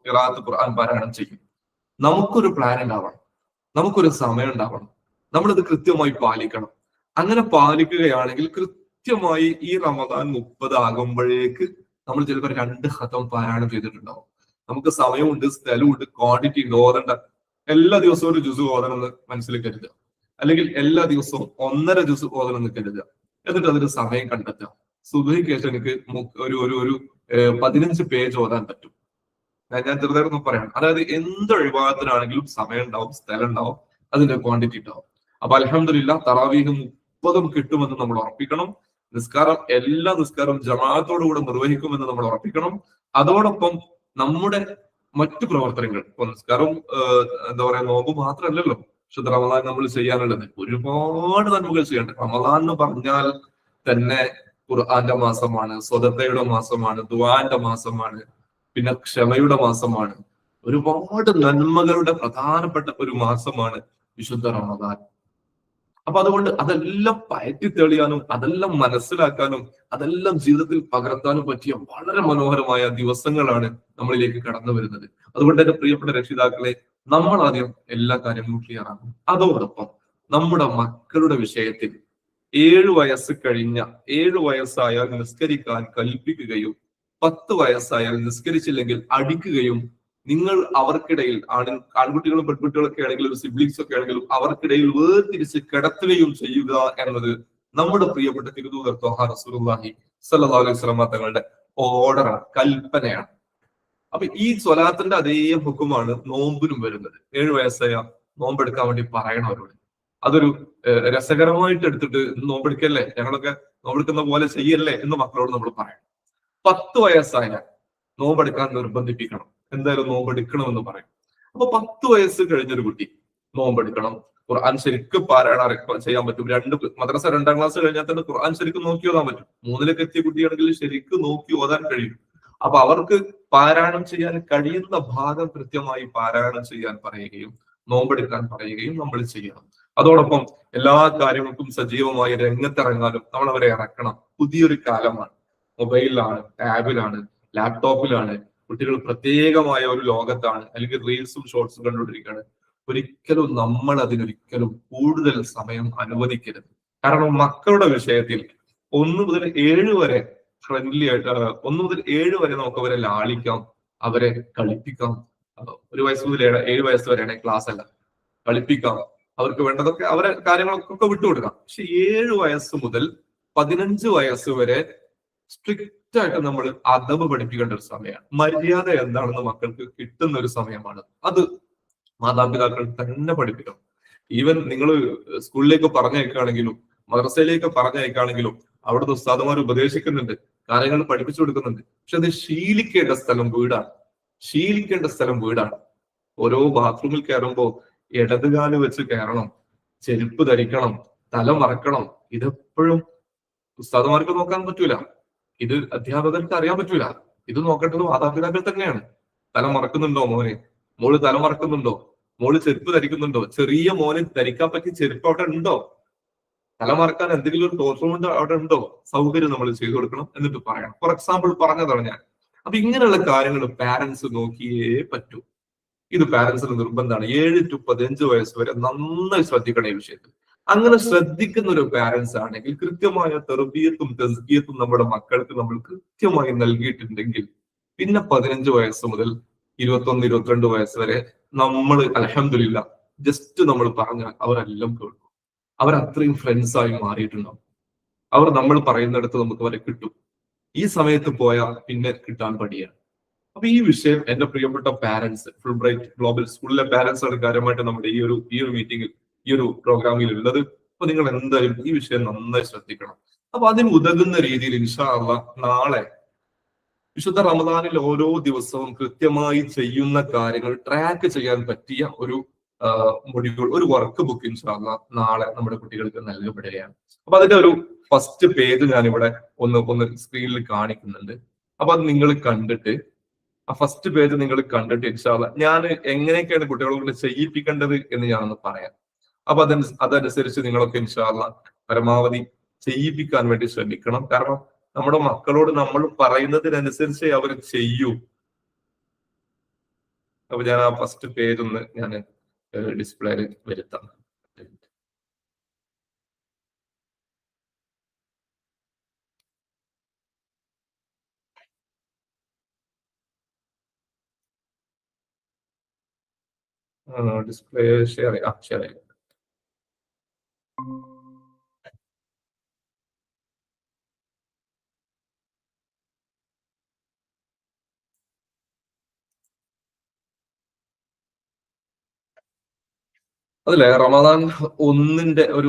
ഖിറാഅത്ത് ഖുർആൻ പാരായണം ചെയ്യും? നമുക്കൊരു പ്ലാൻ ഉണ്ടാവണം, നമുക്കൊരു സമയം ഉണ്ടാവണം, നമ്മളിത് കൃത്യമായി പാലിക്കണം. അങ്ങനെ പാലിക്കുകയാണെങ്കിൽ കൃത്യമായി ഈ റമദാൻ 30 ആകുമ്പോഴേക്ക് നമ്മൾ ചിലപ്പോൾ 2 ഖതം പാരായണം ചെയ്തിട്ടുണ്ടാവും. നമുക്ക് സമയമുണ്ട്, സ്ഥലമുണ്ട്, ക്വാണ്ടിറ്റി ഉണ്ട്, ഓതണ്ട എല്ലാ ദിവസവും ഒരു ജുസ് ഓതണമെന്ന് മനസ്സിൽ കരുതുക, അല്ലെങ്കിൽ എല്ലാ ദിവസവും 1.5 ജുസ് ഓതണമെന്ന് കരുതുക. എന്നിട്ട് അതിന് സമയം കണ്ടെത്തുക. സുബഹിക്ക് ശേഷം എനിക്ക് ഒരു 15 പേജ് ഓതാൻ പറ്റും. ഞാൻ ചെറുതായിട്ടൊന്നും പറയണം. അതായത് എന്ത് ഇബാദത്തിനാണെങ്കിലും സമയം ഉണ്ടാവും, സ്ഥലം ഉണ്ടാവും, അതിന്റെ ക്വാണ്ടിറ്റി ഉണ്ടാവും. അപ്പൊ അൽഹംദുലില്ലാഹ് തറാവീഹ് 30 കിട്ടുമെന്ന് നമ്മൾ ഉറപ്പിക്കണം. നിസ്കാരം എല്ലാ നിസ്കാരവും ജമാഅത്തോടുകൂടെ നിർവഹിക്കുമെന്ന് നമ്മൾ ഉറപ്പിക്കണം. അതോടൊപ്പം നമ്മുടെ മറ്റു പ്രവർത്തനങ്ങൾ, ഇപ്പൊ നിസ്കാരം എന്താ പറയാ, നോമ്പ് മാത്രമല്ലല്ലോ ശുദ്ധ റമദാൻ നമ്മൾ ചെയ്യാനുള്ളത്, ഒരുപാട് നന്മകൾ ചെയ്യേണ്ടത്. റമദാൻ എന്ന് പറഞ്ഞാൽ തന്നെ ഖുർആന്റെ മാസമാണ്, സ്വതത്തയുടെ മാസമാണ്, ദുആന്റെ മാസമാണ്, പിന്നെ ക്ഷമയുടെ മാസമാണ്. ഒരുപാട് നന്മകളുടെ പ്രധാനപ്പെട്ട ഒരു മാസമാണ് വിശുദ്ധ റമദാൻ. അപ്പൊ അതുകൊണ്ട് അതെല്ലാം പയറ്റി തെളിയാനും അതെല്ലാം മനസ്സിലാക്കാനും അതെല്ലാം ജീവിതത്തിൽ പകർത്താനും പറ്റിയ വളരെ മനോഹരമായ ദിവസങ്ങളാണ് നമ്മളിലേക്ക് കടന്നു വരുന്നത്. അതുകൊണ്ട് എന്റെ പ്രിയപ്പെട്ട രക്ഷിതാക്കളെ, നമ്മൾ ആദ്യം എല്ലാ കാര്യങ്ങളും ക്ലിയർ ആകും. അതോടൊപ്പം നമ്മുടെ മക്കളുടെ വിഷയത്തിൽ 7 വയസ്സ് കഴിഞ്ഞ 7 വയസ്സായാൽ നിസ്കരിക്കാൻ കൽപ്പിക്കുകയും 10 വയസ്സായാൽ നിസ്കരിച്ചില്ലെങ്കിൽ അടിക്കുകയും, നിങ്ങൾ അവർക്കിടയിൽ ആൺകുട്ടികളും പെൺകുട്ടികളൊക്കെ ആണെങ്കിലും സിബ്ലിങ്സ് ഒക്കെ ആണെങ്കിലും അവർക്കിടയിൽ വേർതിരിച്ച് കിടത്തുകയും ചെയ്യുക എന്നത് നമ്മുടെ പ്രിയപ്പെട്ട തിരുദൂതർ ത്വഹാ റസൂലുള്ളാഹി സ്വല്ലല്ലാഹു അലൈഹി വസല്ലം തങ്ങളുടെ ഓർഡറാണ്, കൽപ്പനയാണ്. അപ്പൊ ഈ സ്വലാത്തിന്റെ അതേ ഹുക്കുമാണ് നോമ്പിനും വരുന്നത്. 7 വയസ്സായ നോമ്പെടുക്കാൻ വേണ്ടി പറയണവരോട് അതൊരു രസകരമായിട്ട് എടുത്തിട്ട് നോമ്പെടുക്കല്ലേ, ഞങ്ങളൊക്കെ നോമ്പെടുക്കുന്ന പോലെ ചെയ്യല്ലേ എന്ന് മക്കളോട് നമ്മൾ പറയണം. 10 വയസ്സായ നോമ്പെടുക്കാൻ നിർബന്ധിപ്പിക്കണം, എന്തായാലും നോമ്പെടുക്കണമെന്ന് പറയും. അപ്പൊ 10 വയസ്സ് കഴിഞ്ഞൊരു കുട്ടി നോമ്പെടുക്കണം, ഖുർആൻ ശരിക്കും പാരായണം ചെയ്യാൻ പറ്റും. മദ്രസ 2ാം ക്ലാസ് കഴിഞ്ഞാൽ തന്നെ ഖുർആൻ ശരിക്കും നോക്കി ഓതാൻ പറ്റും. 3ലേക്ക് എത്തിയ കുട്ടിയാണെങ്കിൽ ശരിക്കും നോക്കി ഓതാൻ കഴിയും. അപ്പൊ അവർക്ക് പാരായണം ചെയ്യാൻ കഴിയുന്ന ഭാഗം കൃത്യമായി പാരായണം ചെയ്യാൻ പറയുകയും നോമ്പെടുക്കാൻ പറയുകയും നമ്മൾ ചെയ്യണം. അതോടൊപ്പം എല്ലാ കാര്യങ്ങൾക്കും സജീവമായി രംഗത്തിറങ്ങാനും നമ്മൾ അവരെ ഇറക്കണം. പുതിയൊരു കാലമാണ്. മൊബൈലിലാണ്, ടാബിലാണ്, ലാപ്ടോപ്പിലാണ്. കുട്ടികൾ പ്രത്യേകമായ ഒരു ലോകത്താണ്, അല്ലെങ്കിൽ റീൽസും ഷോർട്സും കണ്ടുകൊണ്ടിരിക്കുകയാണ്. ഒരിക്കലും നമ്മൾ അതിനൊരിക്കലും കൂടുതൽ സമയം അനുവദിക്കരുത്. കാരണം മക്കളുടെ വിഷയത്തിൽ 1 മുതൽ 7 വരെ ഫ്രണ്ട്ലി ആയിട്ട് 1 മുതൽ 7 വരെ നമുക്ക് അവരെ ലാളിക്കാം, അവരെ കളിപ്പിക്കാം. 1 വയസ്സ് മുതൽ 7 വയസ്സ് വരെയാണ് ക്ലാസ് അല്ല, കളിപ്പിക്കാം. അവർക്ക് വേണ്ടതൊക്കെ അവരെ കാര്യങ്ങളൊക്കെ വിട്ടുകൊടുക്കാം. പക്ഷെ 7 വയസ്സ് മുതൽ 15 വയസ്സ് വരെ സ്ട്രിക്റ്റ് ആയിട്ട് നമ്മൾ അദബ് പഠിപ്പിക്കേണ്ട ഒരു സമയമാണ്. മര്യാദ എന്താണെന്ന് മക്കൾക്ക് കിട്ടുന്ന ഒരു സമയമാണ്. അത് മാതാപിതാക്കൾ തന്നെ പഠിപ്പിക്കണം. ഈവൻ നിങ്ങൾ സ്കൂളിലേക്ക് പറഞ്ഞയക്കുകയാണെങ്കിലും മദ്രസയിലേക്ക് പറഞ്ഞയക്കുകയാണെങ്കിലും അവിടുത്തെ ഉസ്താദുമാർ ഉപദേശിക്കുന്നുണ്ട്, കാര്യങ്ങൾ പഠിപ്പിച്ചു കൊടുക്കുന്നുണ്ട്. പക്ഷെ അത് ശീലിക്കേണ്ട സ്ഥലം വീടാണ്. ശീലിക്കേണ്ട സ്ഥലം വീടാണ്. ഓരോ ബാത്റൂമിൽ കയറുമ്പോ ഇടതുകാല് വെച്ച് കയറണം, ചെരുപ്പ് ധരിക്കണം, തല മറക്കണം. ഇതെപ്പോഴും ഉസ്താദുമാർക്ക് നോക്കാൻ പറ്റൂല, ഇത് അധ്യാപകർക്ക് അറിയാൻ പറ്റൂല. ഇത് നോക്കേണ്ടത് മാതാപിതാക്കൾ തന്നെയാണ്. തല മറക്കുന്നുണ്ടോ മോനെ? മോള് തല മറക്കുന്നുണ്ടോ? മോള് ചെരുപ്പ് ധരിക്കുന്നുണ്ടോ? ചെറിയ മോന് ധരിക്കാൻ പറ്റിയ ചെരുപ്പ് അവിടെ ഉണ്ടോ? തല മറക്കാൻ എന്തെങ്കിലും ഒരു ദോഷമുണ്ടോ അവിടെ ഉണ്ടോ? സൗകര്യം നമ്മൾ ചെയ്തു കൊടുക്കണം, എന്നിട്ട് പറയണം. ഫോർ എക്സാമ്പിൾ പറഞ്ഞതാണ് ഞാൻ. അപ്പൊ ഇങ്ങനെയുള്ള കാര്യങ്ങൾ പാരന്റ്സ് നോക്കിയേ പറ്റൂ. ഇത് പാരന്റ്സിന് നിർബന്ധമാണ്. 7 to 15 വയസ്സ് വരെ നന്നായി ശ്രദ്ധിക്കണം ഈ വിഷയത്തിൽ. അങ്ങനെ ശ്രദ്ധിക്കുന്ന ഒരു പാരന്റ്സ് ആണെങ്കിൽ കൃത്യമായ തെർബിയത്തും തസ്കിയത്തും നമ്മുടെ മക്കൾക്ക് നമ്മൾ കൃത്യമായി നൽകിയിട്ടുണ്ടെങ്കിൽ പിന്നെ 15 വയസ്സ് മുതൽ 21, 22 വയസ്സ് വരെ നമ്മൾ അൽഹംദുലില്ലാ ജസ്റ്റ് നമ്മൾ പറഞ്ഞാൽ അവരെല്ലാം കേൾക്കും. അവരത്രയും ഫ്രണ്ട്സ് ആയി മാറിയിട്ടുണ്ടാവും. അവർ നമ്മൾ പറയുന്നിടത്ത് നമുക്ക് അവരെ കിട്ടും. ഈ സമയത്ത് പോയാൽ പിന്നെ കിട്ടാൻ പണിയാണ്. അപ്പൊ ഈ വിഷയം എന്റെ പ്രിയപ്പെട്ട പാരന്റ്സ്, ഫുൾ ബ്രൈറ്റ് ഗ്ലോബൽ സ്കൂളിലെ പാരന്റ്സ് ആണ് കാര്യമായിട്ട് നമ്മുടെ ഈ ഒരു മീറ്റിംഗിൽ, ഈ ഒരു പ്രോഗ്രാമിൽ ഉള്ളത്. അപ്പൊ നിങ്ങൾ എന്തായാലും ഈ വിഷയം നന്നായി ശ്രദ്ധിക്കണം. അപ്പൊ അതിന് ഉതകുന്ന രീതിയിൽ ഇൻഷാ അല്ലാഹ് നാളെ വിശുദ്ധ റമദാനിൽ ഓരോ ദിവസവും കൃത്യമായി ചെയ്യുന്ന കാര്യങ്ങൾ ട്രാക്ക് ചെയ്യാൻ പറ്റിയ ഒരു മൊഡ്യൂൾ, ഒരു വർക്ക് ബുക്ക് ഇൻഷാ അല്ലാഹ് നാളെ നമ്മുടെ കുട്ടികൾക്ക് നൽകപ്പെടുകയാണ്. അപ്പൊ അതിന്റെ ഒരു ഫസ്റ്റ് പേജ് ഞാനിവിടെ ഒന്ന് സ്ക്രീനിൽ കാണിക്കുന്നുണ്ട്. അപ്പൊ അത് നിങ്ങൾ കണ്ടിട്ട്, ആ ഫസ്റ്റ് പേജ് നിങ്ങൾ കണ്ടിട്ട് ഇൻഷാ അല്ലാഹ് ഞാൻ എങ്ങനെയൊക്കെയാണ് കുട്ടികളെ കൊണ്ട് ചെയ്യിപ്പിക്കേണ്ടത് എന്ന് ഞാനൊന്ന് പറയാം. അപ്പൊ അതനുസരിച്ച് നിങ്ങളൊക്കെ ഇൻഷാ അല്ലാഹ് പരമാവധി ചെയ്യിപ്പിക്കാൻ വേണ്ടി ശ്രമിക്കണം. കാരണം നമ്മുടെ മക്കളോട് നമ്മൾ പറയുന്നതിനനുസരിച്ച് അവർ ചെയ്യൂ. അപ്പൊ ഞാൻ ആ ഫസ്റ്റ് പേജ് ഒന്ന് ഞാൻ ഡിസ്പ്ലേയിൽ വരുത്താം. ഡിസ്പ്ലേ ഷെയർ ചെയ്യാം. അതിലെ റമദാൻ 1-ന്റെ ഒരു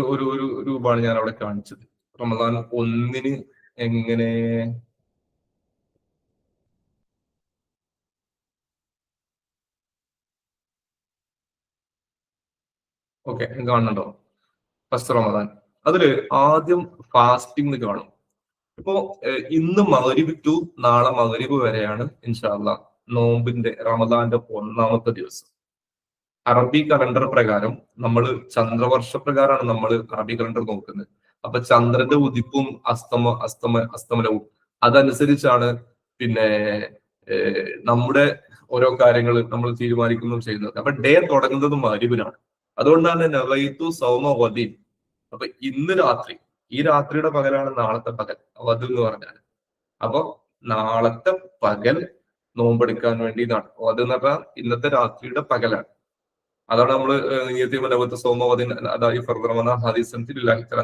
രൂപമാണ് ഞാൻ അവിടെ കാണിച്ചത്. റമദാൻ 1-ന് എങ്ങനെ ഓക്കെ കാണുന്നുണ്ടോ? ഫസ്റ്റ് റമദാൻ അതില് ആദ്യം ഫാസ്റ്റിംഗ് കാണും. ഇപ്പോ ഇന്ന് മഗ്‌രിബ് ടു നാളെ മഗ്‌രിബ് വരെയാണ് ഇൻഷാ അല്ലാഹ് നോമ്പിന്റെ റമദാന്റെ 1ാമത്തെ ദിവസം. അറബി കലണ്ടർ പ്രകാരം നമ്മൾ ചന്ദ്രവർഷ പ്രകാരമാണ് നമ്മൾ അറബി കലണ്ടർ നോക്കുന്നത്. അപ്പൊ ചന്ദ്രന്റെ ഉദിപ്പും അസ്തമനവും അതനുസരിച്ചാണ് പിന്നെ നമ്മുടെ ഓരോ കാര്യങ്ങൾ നമ്മൾ തീരുമാനിക്കുന്നതും ചെയ്യുന്നത്. അപ്പൊ ഡേ തുടങ്ങുന്നത് മഗ്‌രിബിനാണ്. അതുകൊണ്ടാണ് നവൈതു സൗമ വദീൻ. അപ്പൊ ഇന്ന് രാത്രി, ഈ രാത്രിയുടെ പകലാണ് നാളത്തെ പകൽ, വദ് എന്ന് പറഞ്ഞാൽ. അപ്പൊ നാളത്തെ പകൽ നോമ്പെടുക്കാൻ വേണ്ടി ഇതാണ് വദ് എന്ന് പറഞ്ഞാൽ ഇന്നത്തെ രാത്രിയുടെ പകലാണ്. അതാണ് നമ്മള് സോമവദിൻ അതായി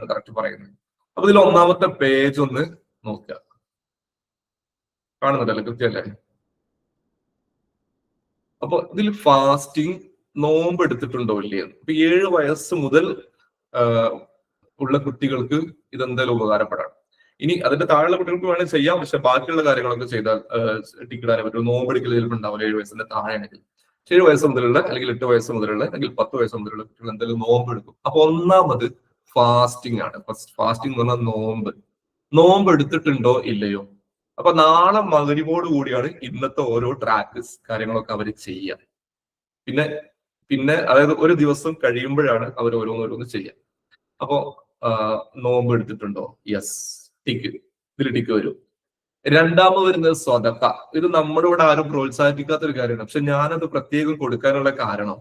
കറക്റ്റ് പറയുന്നത്. അപ്പൊ ഇതിൽ 1ാമത്തെ പേജ് ഒന്ന് നോക്കുക. കാണുന്നുണ്ടല്ലോ, കൃത്യമല്ലേ? അപ്പൊ ഇതിൽ ഫാസ്റ്റിംഗ് നോമ്പ് എടുത്തിട്ടുണ്ടോ ഇല്ലയോ? ഇപ്പൊ 7 വയസ്സ് മുതൽ ഉള്ള കുട്ടികൾക്ക് ഇതെന്തായാലും ഉപകാരപ്പെടാം. ഇനി അതിന്റെ താഴെയുള്ള കുട്ടികൾക്ക് വേണമെങ്കിൽ ചെയ്യാം, പക്ഷെ ബാക്കിയുള്ള കാര്യങ്ങളൊക്കെ ചെയ്താൽ ടിക്കിടാൻ പറ്റും. നോമ്പെടുക്കൽ ചിലപ്പോൾ ഉണ്ടാവില്ല 7 വയസ്സിന്റെ താഴെയാണെങ്കിൽ. 7 വയസ്സ് മുതലുള്ള അല്ലെങ്കിൽ 8 വയസ്സ് മുതലുള്ള അല്ലെങ്കിൽ 10 വയസ്സ് മുതലുള്ള കുട്ടികൾ എന്തെങ്കിലും നോമ്പ് എടുക്കും. അപ്പൊ ഒന്നാമത് ഫാസ്റ്റിംഗ് ആണ്. ഫാസ്റ്റിംഗ് എന്ന് പറഞ്ഞാൽ നോമ്പ് എടുത്തിട്ടുണ്ടോ ഇല്ലയോ. അപ്പൊ നാളെ മഗ്‌രിബോട് കൂടിയാണ് ഇന്നത്തെ ഓരോ ട്രാക്സ് കാര്യങ്ങളൊക്കെ അവർ ചെയ്യുക. പിന്നെ അതായത് ഒരു ദിവസം കഴിയുമ്പോഴാണ് അവർ ഓരോന്നോരോന്ന് ചെയ്യുക. അപ്പോ നോമ്പ് എടുത്തിട്ടുണ്ടോ, യെസ്, ടിക്ക്, ഇതിൽ ടിക്ക് വരും. രണ്ടാമത് വരുന്നത് സ്വതക്ക. ഇത് നമ്മുടെ ഇവിടെ ആരും പ്രോത്സാഹിപ്പിക്കാത്ത ഒരു കാര്യമാണ്. പക്ഷെ ഞാനത് പ്രത്യേകം കൊടുക്കാനുള്ള കാരണം,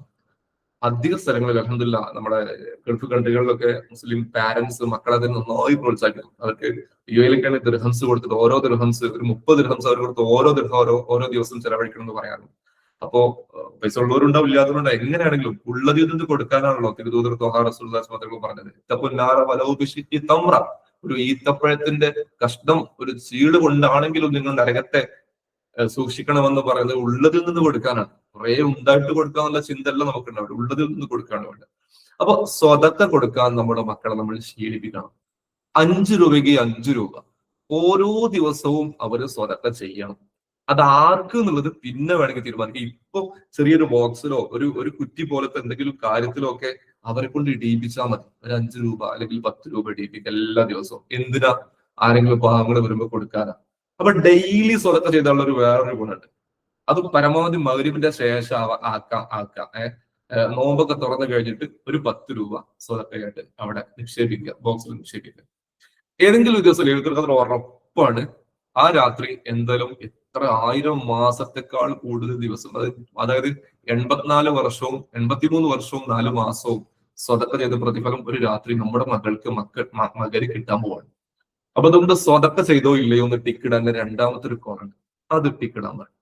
അധിക സ്ഥലങ്ങളിൽ അൽഹംദുലില്ലാ നമ്മുടെ ഗൾഫ് കൺട്രികളിലൊക്കെ മുസ്ലിം പാരന്റ്സ് മക്കളെ അതിന് നന്നായി പ്രോത്സാഹിപ്പിക്കും. അവർക്ക് യുഎയിലൊക്കെയാണ് ദിർഹംസ് കൊടുത്തിട്ട് ഓരോ ദിർഹംസ് ഒരു 30 ദിർഹംസ് അവർ കൊടുത്ത് ഓരോ ദിർഹം ഓരോ ദിവസം ചെലവഴിക്കണം എന്ന് പറയാറുണ്ട്. അപ്പോ പൈസ ഉള്ളവരുണ്ടാവും ഇല്ലാത്തവരുണ്ടാവും, എങ്ങനെയാണെങ്കിലും ഉള്ളതിൽ നിന്ന് കൊടുക്കാനാണല്ലോ തിരുദൂതർ ത്വഹാ റസൂലുള്ളാഹി സ്വല്ലല്ലാഹു അലൈഹി വസല്ലം പറഞ്ഞത്. തഖുന്നാറ വലൗ ബിശിഖ്ഖി തംറ. ഒരു ഈത്തപ്പഴത്തിന്റെ കഷ്ണം ഒരു ചീട് കൊണ്ടാണെങ്കിലും നിങ്ങൾ നരകത്തെ സൂക്ഷിക്കണമെന്ന് പറയുന്നത് ഉള്ളതിൽ നിന്ന് കൊടുക്കാനാണ്. കുറെ ഉണ്ടായിട്ട് കൊടുക്കാന്നുള്ള ചിന്തല്ല നമുക്കുണ്ടാവും, ഉള്ളതിൽ നിന്ന് കൊടുക്കാണ് വേണ്ടത്. അപ്പൊ സ്വതക്ക കൊടുക്കാൻ നമ്മുടെ മക്കളെ നമ്മൾ ശീലിപ്പിക്കണം. 5 രൂപയ്ക്ക് 5 രൂപ ഓരോ ദിവസവും അവര് സ്വതക്ക ചെയ്യണം. അത് ആർക്ക് എന്നുള്ളത് പിന്നെ വേണമെങ്കിൽ തീരുമാനിക്കാം. ഇപ്പൊ ചെറിയൊരു ബോക്സിലോ ഒരു കുറ്റി പോലത്തെ എന്തെങ്കിലും കാര്യത്തിലോ ഒക്കെ അവരെ കൊണ്ട് ഇടിയിപ്പിച്ചാൽ മതി. ഒരു 5 രൂപ അല്ലെങ്കിൽ 10 രൂപ ഇടിയിപ്പിക്കുക എല്ലാ ദിവസവും. എന്തിനാ? ആരെങ്കിലും പാവങ്ങൾ വരുമ്പോ കൊടുക്കാനാ. അപ്പൊ ഡെയിലി സ്വതക്ക ചെയ്താലുള്ള ഒരു വേറൊരു ഗുണമുണ്ട്. അത് പരമാവധി മഗ്‌രിബിന്റെ ശേഷം ആക്കാം. നോമ്പൊക്കെ തുറന്നു കഴിഞ്ഞിട്ട് ഒരു 10 രൂപ സ്വതക്കയായിട്ട് അവിടെ നിക്ഷേപിക്കുക, ബോക്സിൽ നിക്ഷേപിക്കുക. ഏതെങ്കിലും ഒരു ദിവസം ലൈലത്തുൽ ഖദ്ർ ഉറപ്പാണ്. ആ രാത്രി എന്തായാലും എത്ര 1000 മാസത്തെക്കാൾ കൂടുതൽ ദിവസം, അതായത് 84 വർഷവും 83 വർഷവും 4 മാസവും സ്വതക്ക ചെയ്ത പ്രതിഫലം ഒരു രാത്രി നമ്മുടെ മകന് കിട്ടാൻ പോവാണ്. അപ്പൊ അതുകൊണ്ട് സ്വതക്ക ചെയ്തോ ഇല്ലയോ എന്ന് ടിക്കിടാൻ രണ്ടാമത്തെ ഒരു കോണുണ്ട്, അത് ടിക്കിടാൻ പറയും.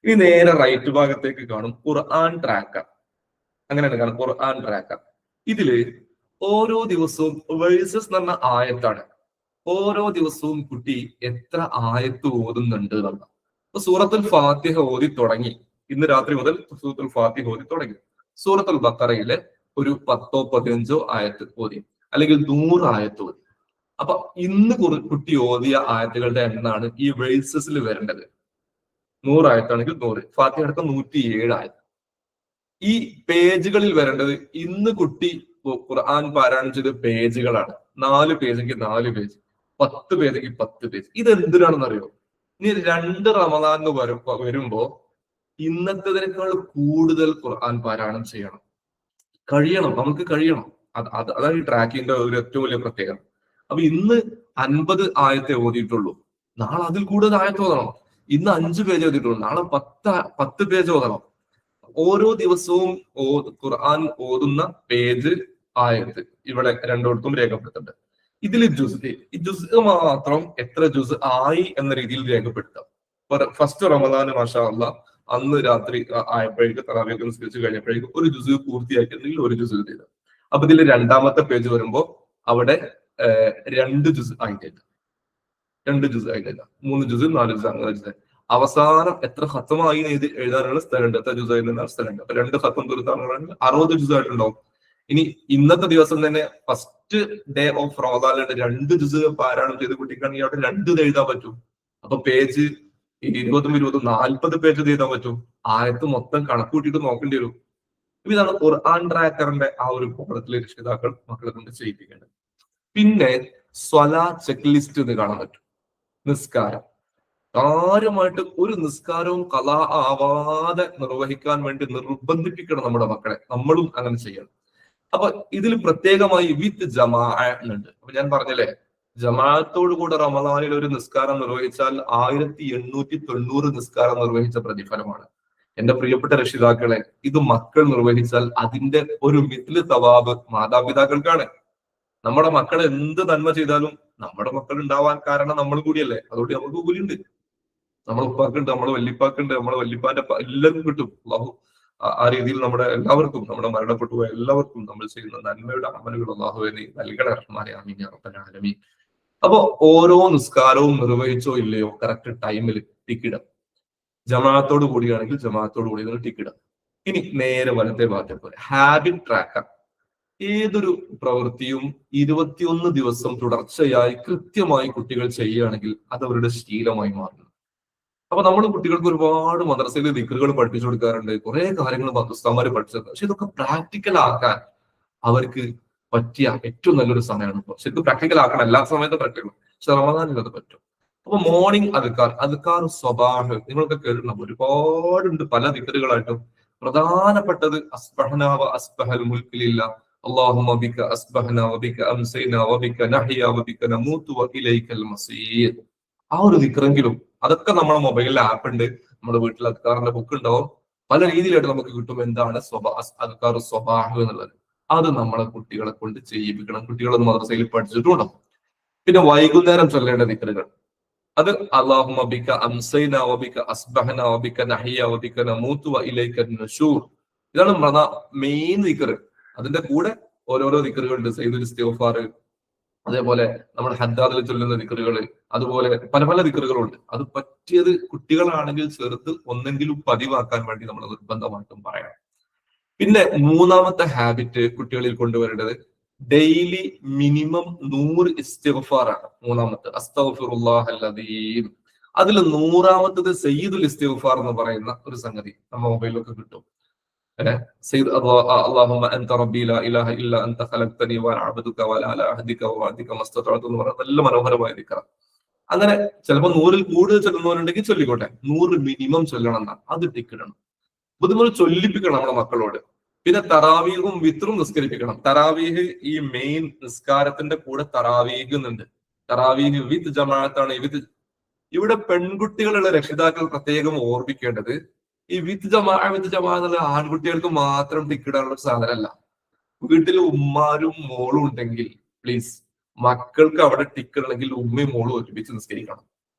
ഇനി നേരെ റൈറ്റ് ഭാഗത്തേക്ക് കാണും ഖുർആൻ ട്രാക്കർ. അങ്ങനെയാണ് കാണും ഖുർആൻ ട്രാക്കർ. ഇതില് ഓരോ ദിവസവും വേഴ്സസ് എന്ന് പറഞ്ഞ ആയത്താണ്. ഓരോ ദിവസവും കുട്ടി എത്ര ആയത്ത് ഓതുന്നുണ്ട് എന്നാണ്. അപ്പൊ സൂറത്തുൽ ഫാത്തിഹ ഓതി തുടങ്ങി. ഇന്ന് രാത്രി മുതൽ സൂറത്തുൽ ഫാത്തിഹ ഓതി തുടങ്ങി. സൂറത്തുൽ ബഖറയിലെ ഒരു 10 15 ആയത്ത് ഓതി, അല്ലെങ്കിൽ 100 ആയത്ത് ഓതി. അപ്പൊ ഇന്ന് കുട്ടി ഓതിയ ആയത്തുകളുടെ എണ്ണാണ് ഈ വേഴ്സസിൽ വരേണ്ടത്. 100 ആയത്താണെങ്കിൽ 100, ഫാത്തിഹ അടക്കം 107 ആയത്ത്. ഈ പേജുകളിൽ വരേണ്ടത് ഇന്ന് കുട്ടി ഖുർആൻ പാരായണം ചെയ്ത പേജുകളാണ്. 4 പേജെങ്കിൽ 4 പേജ്, 10 പേജെങ്കിൽ 10 പേജ്. ഇത് എന്തിനാണെന്ന് അറിയോ? ഇനി 2 റമദാൻ വരുമ്പോ ഇന്നത്തേതിനേക്കാൾ കൂടുതൽ ഖുർആൻ പാരായണം ചെയ്യണം, നമുക്ക് കഴിയണം. അതാണ് ഈ ട്രാക്കിന്റെ ഒരു ഏറ്റവും വലിയ പ്രത്യേകത. അപ്പൊ ഇന്ന് 50 ആയത്തെ ഓതിയിട്ടുള്ളൂ, നാളെ അതിൽ കൂടുതൽ ആയത്ത് ഓതണം. ഇന്ന് 5 പേജ് ഓതിയിട്ടുള്ളൂ, നാളെ 10 പേജ് ഓതണം. ഓരോ ദിവസവും ഖുർആൻ ഓതുന്ന പേജ് ആയത്ത് ഇവിടെ രണ്ടിടത്തും രേഖപ്പെടുത്തുന്നുണ്ട്. ഇതിൽ ജുസ് മാത്രം എത്ര ജുസ് ആയി എന്ന രീതിയിൽ രേഖപ്പെടുത്താം. ഫസ്റ്റ് റമദാൻ മാഷാ അല്ലാഹ് അന്ന് രാത്രി ആയപ്പോഴേക്ക് തറാവീഹ് നിസ്കരിച്ച് കഴിഞ്ഞപ്പോഴേക്കും ഒരു ജുസ് പൂർത്തിയാക്കിയെങ്കിൽ ഒരു ജുസ് ചെയ്ത. അപ്പൊ ഇതിൽ രണ്ടാമത്തെ പേജ് വരുമ്പോ അവിടെ 2 ജുസ് ആയിട്ടില്ല, 2 ജുസ് ആയിട്ടില്ല, 3 ജുസ് 4 ജുസ് അങ്ങനെ ജുസ്. അവസാനം എത്ര ഖത്തമായി എഴുതാനുള്ള സ്ഥലമുണ്ട്, എത്ര ജുസായി സ്ഥലമുണ്ട്. അപ്പൊ 2 ഖത്തം തീർത്താണെങ്കിൽ 60 ജുസ് ആയിട്ടുണ്ടാവും. ഇനി ഇന്നത്തെ ദിവസം തന്നെ ഫസ്റ്റ് ഡേ ഓഫ് റമദാനിൽ 2 ജുസ് പാരായണം ചെയ്ത് കുട്ടിക്കാണെങ്കിൽ അവിടെ 2 എഴുതാൻ പറ്റും. അപ്പൊ പേജ് 20 40 പേജ് എഴുതാൻ പറ്റും. ആയത്ത് മൊത്തം കണക്ക് കൂട്ടിയിട്ട് നോക്കേണ്ടി വരും. ഇതാണ് ഖുർആൻ ട്രാക്കറിന്റെ ആ ഒരു കോളത്തിലെ രക്ഷിതാക്കൾ മക്കളെ കൊണ്ട് ചെയ്യിപ്പിക്കേണ്ടത്. പിന്നെ സ്വലാ ചെക്ക് ലിസ്റ്റ് എന്ന് കാണാൻ പറ്റും. നിസ്കാരം കാര്യമായിട്ട് ഒരു നിസ്കാരവും കലാ ആവാതെ നിർവഹിക്കാൻ വേണ്ടി നിർബന്ധിപ്പിക്കണം നമ്മുടെ മക്കളെ. നമ്മളും അങ്ങനെ ചെയ്യണം. അപ്പൊ ഇതിൽ പ്രത്യേകമായി വിത്ത് ജമാ എന്നുണ്ട്. അപ്പൊ ഞാൻ പറഞ്ഞില്ലേ, ജമാഅത്തോടു കൂടെ റമദാനിൽ ഒരു നിസ്കാരം നിർവഹിച്ചാൽ 1890 നിസ്കാരം നിർവഹിച്ച പ്രതിഫലമാണ്. എന്റെ പ്രിയപ്പെട്ട രക്ഷിതാക്കളെ, ഇത് മക്കൾ നിർവഹിച്ചാൽ അതിന്റെ ഒരു മിത്ല് തവാബ് മാതാപിതാക്കൾക്കാണ്. നമ്മുടെ മക്കൾ എന്ത് നന്മ ചെയ്താലും നമ്മുടെ മക്കൾ ഉണ്ടാവാൻ കാരണം നമ്മൾ കൂടിയല്ലേ, അതുകൊണ്ട് നമുക്ക് കൂലിയുണ്ട്. നമ്മളെ ഉപ്പാക്കുണ്ട്, നമ്മളെ വല്യപ്പാക്കുണ്ട്, നമ്മളെ വല്യപ്പാന്റെ എല്ലാവർക്കും കിട്ടും. അല്ലാഹു ആ രീതിയിൽ നമ്മുടെ എല്ലാവർക്കും, നമ്മുടെ മരണപ്പെട്ടു പോയ എല്ലാവർക്കും നമ്മൾ ചെയ്യുന്ന നന്മയുടെ അമലുകൾ അല്ലാഹുവേ നീ നൽകണേ റഹ്മാനെ, ആമീൻ യാ റബ്ബൽ ആലമീൻ. അപ്പൊ ഓരോ നിസ്കാരവും നിർവഹിച്ചോ ഇല്ലയോ കറക്റ്റ് ടൈമിൽ ടിക്കിടാം. ജമാഅത്തോട് കൂടിയാണെങ്കിൽ ജമാഅത്തോട് കൂടി ടിക്കിടാം. ഇനി നേരെ വലത്തെ ഭാഗത്തെ പോലെ ഹാബിറ്റ് ട്രാക്കർ. ഏതൊരു പ്രവൃത്തിയും 21 ദിവസം തുടർച്ചയായി കൃത്യമായി കുട്ടികൾ ചെയ്യുകയാണെങ്കിൽ അത് അവരുടെ ശീലമായി മാറുന്നു. അപ്പൊ നമ്മൾ കുട്ടികൾക്ക് ഒരുപാട് മദ്രസയിൽ ദിക്റുകൾ പഠിപ്പിച്ചു കൊടുക്കാറുണ്ട്, കുറെ കാര്യങ്ങൾ ഉസ്താദുമാര് പഠിച്ചത്. പക്ഷെ ഇതൊക്കെ പ്രാക്ടിക്കൽ ആക്കാൻ അവർക്ക് പറ്റിയ ഏറ്റവും നല്ലൊരു സമയമാണ് ഇപ്പൊ. ശരിക്കും പ്രാക്ടിക്കൽ ആക്കണം, എല്ലാ സമയത്തും പ്രാക്ടിക്കൽ, പക്ഷെ റമദാനിൽ അത് പറ്റും. അപ്പൊ മോർണിംഗ് അതുക്കാർ സ്വബാഹ് നിങ്ങളൊക്കെ കേട്ടിട്ടുണ്ടാവും, ഒരുപാടുണ്ട് പല ദിക്റുകളായിട്ടും. പ്രധാനപ്പെട്ടത് അസ്ബഹനാവ അസ്ബഹൽ മുൽക്കിലില്ല, അല്ലാഹുമ്മ ബിക അസ്ബഹന വബിക അംസൈന വബിക നഹ്യ വബിക നമൂതു വഇലൈക്കൽ മസീർ. ആ ഒരു ദിക്റെങ്കിലും, അതൊക്കെ നമ്മുടെ മൊബൈലിൽ ആപ്പ് ഉണ്ട്, നമ്മുടെ വീട്ടിൽ അദ്കാറിന്റെ ബുക്ക് ഉണ്ടാവും, പല രീതിയിലായിട്ട് നമുക്ക് കിട്ടും. എന്താണ് അദ്കാർ സ്വബാഹ് എന്നുള്ളത്? അത് നമ്മളെ കുട്ടികളെ കൊണ്ട് ചെയ്യിപ്പിക്കണം. കുട്ടികളൊന്ന് മദ്രസയിൽ പഠിച്ചിട്ടുണ്ടാവും. പിന്നെ വൈകുന്നേരം ചൊല്ലേണ്ട ദിക്റുകൾ, അത് അല്ലാഹുമ്മ ബിക അംസൈന വബിക അസ്ബഹന വബിക നഹ്യ വബിക നമൂതു വഇലൈക്കൻ നുശൂർ. ഇതാണ് മെയിൻ ദിക്ർ. അതിന്റെ കൂടെ ഓരോരോ ദിക്റുകളുണ്ട്, സയ്യിദുൽ ഇസ്തിഗ്ഫാർ, അതേപോലെ നമ്മുടെ ഹദ്ദാദിൽ ചൊല്ലുന്ന ദിക്റുകൾ, അതുപോലെ പല പല ദിക്റുകളുണ്ട്. അത് പറ്റിയത് കുട്ടികളാണെങ്കിൽ ചെറുത് ഒന്നെങ്കിലും പതിവാക്കാൻ വേണ്ടി നമ്മൾ നിർബന്ധമായിട്ടും പറയണം. പിന്നെ മൂന്നാമത്തെ ഹാബിറ്റ് കുട്ടികളിൽ കൊണ്ടുവരേണ്ടത് ഡെയിലി മിനിമം 100 ഇസ്തിഗ്ഫാറാണ്. മൂന്നാമത്തെ അസ്തഗ്ഫിറുല്ലാഹൽ അദീം. അതിൽ 100ാമത്തത് സയ്യിദുൽ ഇസ്തിഗ്ഫാർ എന്ന് പറയുന്ന ഒരു സംഗതി നമ്മുടെ മൊബൈലിലൊക്കെ കിട്ടും. അല്ലാഹുമ്മ അൻത റബ്ബി ലാ ഇലാഹ ഇല്ലാ അൻത ഖലഖ്തനി വഅന അബ്ദുക വലാ അലാ അഹ്ദിക വഅദിക മസ്തതഅതു എന്ന് പറയുന്ന നല്ല മനോഹരമായ ദിക്ർ. അങ്ങനെ ചിലപ്പോൾ 100ൽ കൂടുതൽ ചൊല്ലുന്നവരുണ്ടെങ്കിൽ ചൊല്ലിക്കോട്ടെ, 100 മിനിമം ചൊല്ലണം എന്നാണ്. അത് ടിക്കിടണം, ബുദ്ധിമുട്ട് ചൊല്ലിപ്പിക്കണം നമ്മുടെ മക്കളോട്. പിന്നെ തറാവീഹും വിത്റും നിസ്കരിപ്പിക്കണം. തറാവീഹ് ഈ മെയിൻ നിസ്കാരത്തിന്റെ കൂടെ തറാവീഹ് എന്നുണ്ട്. തറാവീഹ് വിത്ത് ജമാഅത്താണ്. ഇവിടെ പെൺകുട്ടികളുള്ള രക്ഷിതാക്കൾ പ്രത്യേകം ഓർമ്മിക്കേണ്ടത്, ഈ വിത്ത് ജമാ എന്നുള്ള ആൺകുട്ടികൾക്ക് മാത്രം ടിക്കിടാനുള്ള ഒരു സാധനമല്ല. വീട്ടിൽ ഉമ്മാരും മോളും ഉണ്ടെങ്കിൽ പ്ലീസ് മക്കൾക്ക് അവിടെ ടിക്കിടണമെങ്കിൽ ഉമ്മയും മോളും ഒരുമിച്ച് നിസ്കരിക്കണം.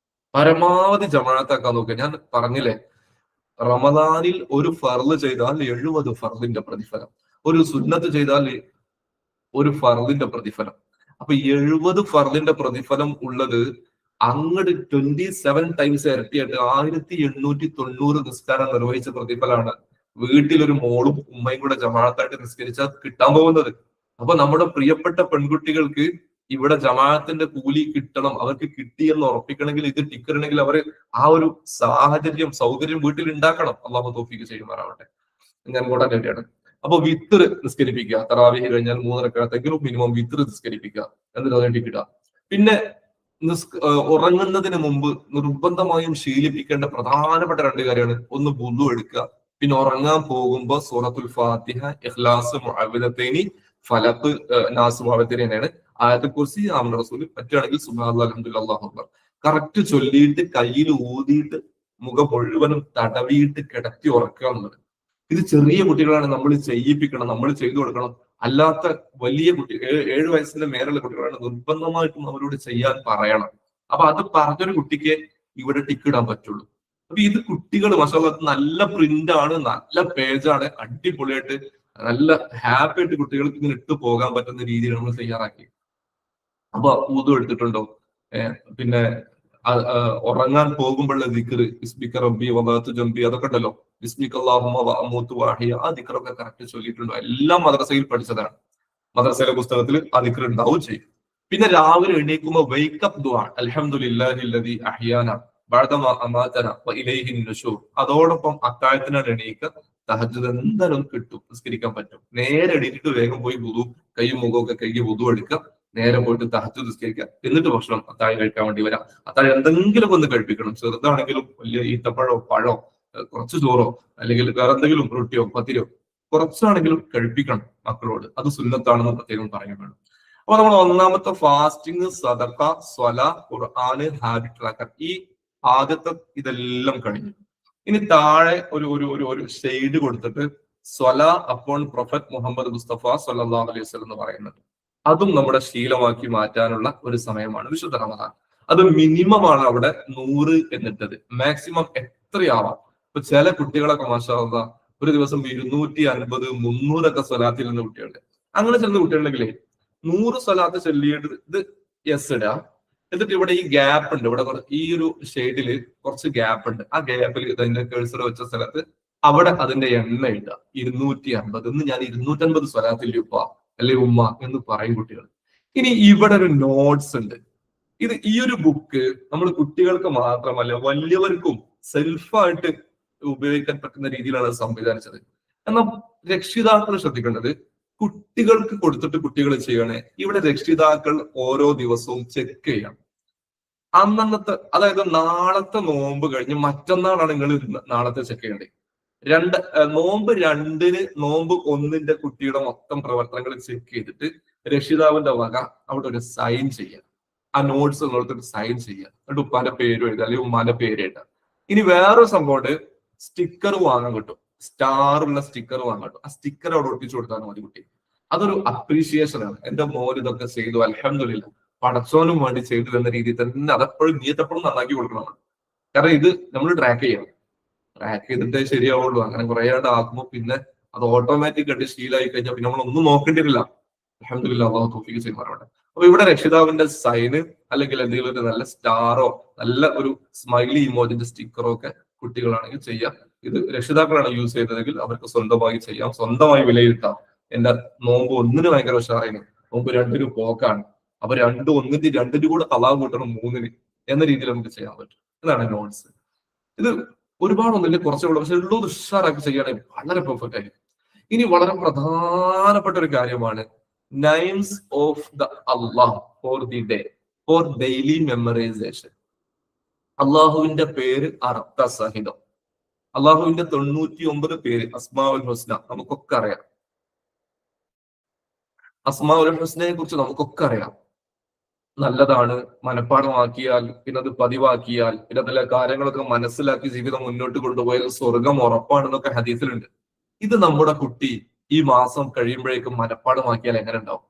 പരമാവധി ജമാഅത്താക്കാൻ നോക്കുക. ഞാൻ പറഞ്ഞില്ലേ, റമദാനിൽ ഒരു ഫർള് ചെയ്താൽ 70 ഫർളിന്റെ പ്രതിഫലം, ഒരു സുന്നത്ത് ചെയ്താൽ ഒരു ഫർളിന്റെ പ്രതിഫലം. അപ്പൊ 70 ഫർളിന്റെ പ്രതിഫലം ഉള്ളത് അങ്ങോട്ട് 27 ടൈംസ് ഇരട്ടിയായിട്ട് 1890 നിസ്കാരം നിർവഹിച്ച പ്രതിഫലമാണ് വീട്ടിലൊരു മോളും ഉമ്മയും കൂടെ ജമാഅത്തായിട്ട് നിസ്കരിച്ചാൽ കിട്ടാൻ പോകുന്നത്. അപ്പൊ നമ്മുടെ പ്രിയപ്പെട്ട പെൺകുട്ടികൾക്ക് ഇവിടെ ജമാഅത്തിന്റെ കൂലി കിട്ടണം, അവർക്ക് കിട്ടിയെന്ന് ഉറപ്പിക്കണമെങ്കിൽ, ഇത് ടിക്കണമെങ്കിൽ അവർ ആ ഒരു സൗകര്യം വീട്ടിൽ ഉണ്ടാക്കണം. അള്ളാഹു തൗഫീഖ് ചെയ്യുമാറാവട്ടെ. ഞാൻ കൂടെ തന്നെയാണ്. അപ്പൊ വിത്ർ നിസ്കരിപ്പിക്കുക. തറാവീഹ് കഴിഞ്ഞാൽ 3 റക്അത്തെങ്കിലും മിനിമം വിത്ർ നിസ്കരിപ്പിക്കുക, എന്നിട്ട് അതിനെ കിട്ടുക. പിന്നെ ഉറങ്ങുന്നതിന് മുമ്പ് നിർബന്ധമായും ശീലിപ്പിക്കേണ്ട പ്രധാനപ്പെട്ട 2 കാര്യമാണ്. ഒന്ന് വുളു എടുക്കുക, പിന്നെ ഉറങ്ങാൻ പോകുമ്പോ സൂറത്തുൽ ഫാത്തിഹ, ഇഖ്ലാസ്, മുഅവ്വിദത്തൈനി, ഫലഖ്, നാസ്, മുഅവ്വിദത്തൈനി തന്നെയാണ്. ആയത്തുൽ കുർസി, ആമന റസൂൽ, പറ്റുകയാണെങ്കിൽ സുബ്ഹാനല്ലാഹ് അൽഹംദുലില്ലാഹ് അല്ലാഹു അക്ബർ കറക്റ്റ് ചൊല്ലിയിട്ട് കയ്യിൽ ഊതിയിട്ട് മുഖം മുഴുവനും തടവിയിട്ട് കിടത്തി ഉറക്കുക എന്നുള്ളത്. ഇത് ചെറിയ കുട്ടികളാണ് നമ്മൾ ചെയ്യിപ്പിക്കണം, നമ്മൾ ചെയ്തു കൊടുക്കണം. അല്ലാത്ത വലിയ കുട്ടി 7 വയസ്സിന്റെ മേലുള്ള കുട്ടികളാണ് നിർബന്ധമായിട്ടും അവരോട് ചെയ്യാൻ പറയണം. അപ്പൊ അത് പറഞ്ഞൊരു കുട്ടിക്ക് ഇവിടെ ടിക്കിടാൻ പറ്റുള്ളൂ. അപ്പൊ ഇത് കുട്ടികൾ മാഷാഅല്ലാഹ് നല്ല പ്രിന്റ് ആണ്, നല്ല പേജാണ്, അടിപൊളിയായിട്ട് നല്ല ഹാപ്പി ആയിട്ട് കുട്ടികൾക്ക് ഇങ്ങനെ ഇട്ട് പോകാൻ പറ്റുന്ന രീതിയിൽ നമ്മൾ തയ്യാറാക്കി. അപ്പൊ ഊതു എടുത്തിട്ടുണ്ടോ? പിന്നെ ഉറങ്ങാൻ പോകുമ്പോഴുള്ള ദിക്ർ, ഇസ്മിക റബ്ബി വദഅതു ജംബി, അതൊക്കെ ഉണ്ടല്ലോ. ബിസ്മിക അല്ലാഹുമ്മ വഅമൂതു വഅഹിയ, ആ ദിക്റൊക്കെ കറക്റ്റ് ചൊല്ലിയിട്ടുണ്ടോ? എല്ലാം മദ്രസയിൽ പഠിച്ചതാണ്. മദ്രസയിലെ പുസ്തകത്തിൽ ആ ദിക്ർ ഉണ്ടാവും ചെയ്യും. പിന്നെ രാവിലെ എണീക്കുമ്പോൾ വൈക്കപ്പ് ദുആ, അൽഹംദുലില്ലാഹില്ലദി അഹ്യാന ബഅദമാ അമാതന വഇലൈഹിൻ നുശൂർ. അതോടൊപ്പം അത്താഴത്തിനാണ് എണീക്കുക. തഹജ്ജുദ് എന്തായാലും കിട്ടും, നിസ്കരിക്കാൻ പറ്റും. നേരെ എണീറ്റിട്ട് വേഗം പോയി വുദു, കൈയും മുഖമൊക്കെ കഴുകി വുദു എടുക്കുക, നേരെ പോയിട്ട് തഹജ്ജുദ് നിസ്കരിക്കുക, എന്നിട്ട് ഭക്ഷണം അത്താഴം കഴിക്കാൻ വേണ്ടി വരാം. അത്താഴം എന്തെങ്കിലും ഒന്ന് കഴിപ്പിക്കണം. ചെറുതാണെങ്കിലും വലിയ ഈത്തപ്പഴോ പഴോ കുറച്ച് ചോറോ അല്ലെങ്കിൽ വേറെ എന്തെങ്കിലും റൊട്ടിയോ പത്തിരിയോ കുറച്ചാണെങ്കിലും കഴിപ്പിക്കണം മക്കളോട്. അത് സുന്നത്താണെന്ന് പ്രത്യേകം പറയുകയാണ്. അപ്പൊ നമ്മൾ ഒന്നാമത്തെ ഫാസ്റ്റിംഗ്, സദഖ, സ്വല, ഖുർആന്, ഹാബിറ്റ് ട്രാക്കർ, ഈ ആദ്യത്തെ ഇതെല്ലാം കഴിഞ്ഞു. ഇനി താഴെ ഒരു ഷെയ്ഡ് കൊടുത്തിട്ട് സ്വല അപ്പോൺ പ്രൊഫറ്റ് മുഹമ്മദ് മുസ്തഫ സല്ലല്ലാഹു അലൈഹി വസല്ലം എന്ന് പറയുന്നത്, അതും നമ്മുടെ ശീലമാക്കി മാറ്റാനുള്ള ഒരു സമയമാണ് വിശുദ്ധ റമദാൻ. അത് മിനിമം ആണ് അവിടെ 100 എന്നിട്ടത്, മാക്സിമം എത്രയാവാം. ഇപ്പൊ ചില കുട്ടികളൊക്കെ മാഷാഅല്ലാഹ് ഒരു ദിവസം 250, 300 സ്വലാത്തിൽ നിന്ന് കുട്ടികളുണ്ട്. അങ്ങനെ ചെല്ലുന്ന കുട്ടികളുണ്ടെങ്കിലേ 100 സ്വലാത്ത് ചൊല്ലിയിട്ട് ഇത് യെസ് ഇടുക. എന്നിട്ട് ഇവിടെ ഈ ഗ്യാപ്പ് ഉണ്ട്, ഇവിടെ ഈ ഒരു ഷെയ്ഡില് കുറച്ച് ഗ്യാപ്പ് ഉണ്ട്. ആ ഗ്യാപ്പിൽ ഇതിന്റെ കേഴ്സർ വെച്ച സ്ഥലത്ത് അവിടെ അതിന്റെ എണ്ണ ഇടുക. 250 ഇന്ന് ഞാൻ 250 സ്വലാത്തിൽ ഉപ്പ അല്ലെ ഉമ്മ എന്ന് പറയും കുട്ടികൾ. ഇനി ഇവിടെ ഒരു നോട്ട്സ് ഉണ്ട്. ഈ ഒരു ബുക്ക് നമ്മൾ കുട്ടികൾക്ക് മാത്രമല്ല വലിയവർക്കും സെൽഫായിട്ട് ഉപയോഗിക്കാൻ പറ്റുന്ന രീതിയിലാണ് അത് സംവിധാനിച്ചത്. എന്നാൽ രക്ഷിതാക്കൾ ശ്രദ്ധിക്കേണ്ടത്, കുട്ടികൾക്ക് കൊടുത്തിട്ട് കുട്ടികൾ ചെയ്യണേ. ഇവിടെ രക്ഷിതാക്കൾ ഓരോ ദിവസവും ചെക്ക് ചെയ്യണം. അന്നത്തെ, അതായത് നാളത്തെ നോമ്പ് കഴിഞ്ഞ് മറ്റന്നാളാണ് നിങ്ങൾ നാളത്തെ ചെക്ക് ചെയ്യേണ്ടത്. നോമ്പ് 2-ന് നോമ്പ് 1-ന്റെ കുട്ടിയുടെ മൊത്തം പ്രവർത്തനങ്ങൾ ചെക്ക് ചെയ്തിട്ട് രക്ഷിതാവിന്റെ വക അവിടെ ഒരു സൈൻ ചെയ്യാം. ആ നോട്ട്സ് നിങ്ങളൊരു സൈൻ ചെയ്യാം. എന്നിട്ട് ഉപ്പാന്റെ പേര് എഴുതുക, അല്ലെങ്കിൽ ഉമ്മാന്റെ പേര് എഴുതുക. ഇനി വേറൊരു സംഭവമുണ്ട്, സ്റ്റിക്കർ വാങ്ങാൻ കിട്ടും, സ്റ്റാറുള്ള സ്റ്റിക്കർ വാങ്ങാൻ കിട്ടും. ആ സ്റ്റിക്കർ അവിടെ ഒട്ടിച്ചു കൊടുത്താൽ മതി കുട്ടി. അതൊരു അപ്രീഷിയേഷൻ ആണ്. എന്റെ മോൻ ഇതൊക്കെ ചെയ്തു, അൽഹംദുലില്ലാ, പടച്ചോനും വേണ്ടി ചെയ്തു എന്ന രീതിയിൽ തന്നെ അതെപ്പോഴും നീയത്തെപ്പോഴും നന്നാക്കി കൊടുക്കണം. കാരണം ഇത് നമ്മൾ ട്രാക്ക് ചെയ്യണം. ട്രാക്ക് ചെയ്തിട്ടേ ശരിയാവുള്ളൂ. അങ്ങനെ കുറെ ആക്കുമ്പോൾ പിന്നെ അത് ഓട്ടോമാറ്റിക് ആയിട്ട് ശീലമായി കഴിഞ്ഞാൽ പിന്നെ നമ്മളൊന്നും നോക്കേണ്ടിയില്ല. അൽഹംദുലില്ലാ, അല്ലാഹു തൗഫീഖ് ചെയ്യുമാറാവട്ടെ. അപ്പൊ ഇവിടെ രക്ഷിതാവിന്റെ സൈന് അല്ലെങ്കിൽ എന്തെങ്കിലും ഒരു നല്ല സ്റ്റാറോ നല്ല ഒരു സ്മൈലി ഇമോജിന്റെ സ്റ്റിക്കറോ ഒക്കെ കുട്ടികളാണെങ്കിൽ ചെയ്യാം. ഇത് രക്ഷിതാക്കളാണ് യൂസ് ചെയ്തതെങ്കിൽ അവർക്ക് സ്വന്തമായി ചെയ്യാം, സ്വന്തമായി വിലയിരുത്താം. എന്റെ നോമ്പ് 1-ന് ഭയങ്കര ഉഷാറായിരുന്നു, നോമ്പ് 2-ന് പോക്കാണ്, അപ്പൊ 2-ന്റെ കൂടെ കളാ കൂട്ടണം 3-ന് എന്ന രീതിയിൽ നമുക്ക് ചെയ്യാൻ പറ്റും. ഇതാണ് നോട്ട്സ്. ഇത് ഒരുപാടൊന്നുമില്ല, കുറച്ചുകൂടെ, പക്ഷെ ഉള്ളത് ഉഷാറാക്കി ചെയ്യുകയാണെങ്കിൽ വളരെ പെർഫെക്റ്റ് ആയിരിക്കും. ഇനി വളരെ പ്രധാനപ്പെട്ട ഒരു കാര്യമാണ് names of the Allah for the day, four daily memorisation. അള്ളാഹുവിന്റെ പേര് അർത്ഥസഹിതം. അള്ളാഹുവിന്റെ 99 പേര് അസ്മാഉൽ ഹുസ്ന നമുക്കൊക്കെ അറിയാം. അസ്മാഉൽ ഹുസ്നയെ കുറിച്ച് നമുക്കൊക്കെ അറിയാം. നല്ലതാണ്, മനഃപ്പാഠമാക്കിയാൽ, പിന്നെ അത് പതിവാക്കിയാൽ, പിന്നെ അതിലെ കാര്യങ്ങളൊക്കെ മനസ്സിലാക്കി ജീവിതം മുന്നോട്ട് കൊണ്ടുപോയാൽ സ്വർഗം ഉറപ്പാണെന്നൊക്കെ ഹദീസിലുണ്ട്. ഇത് നമ്മുടെ കുട്ടി ഈ മാസം കഴിയുമ്പോഴേക്കും മനഃപ്പാഠമാക്കിയാൽ എങ്ങനെ ഉണ്ടാവും?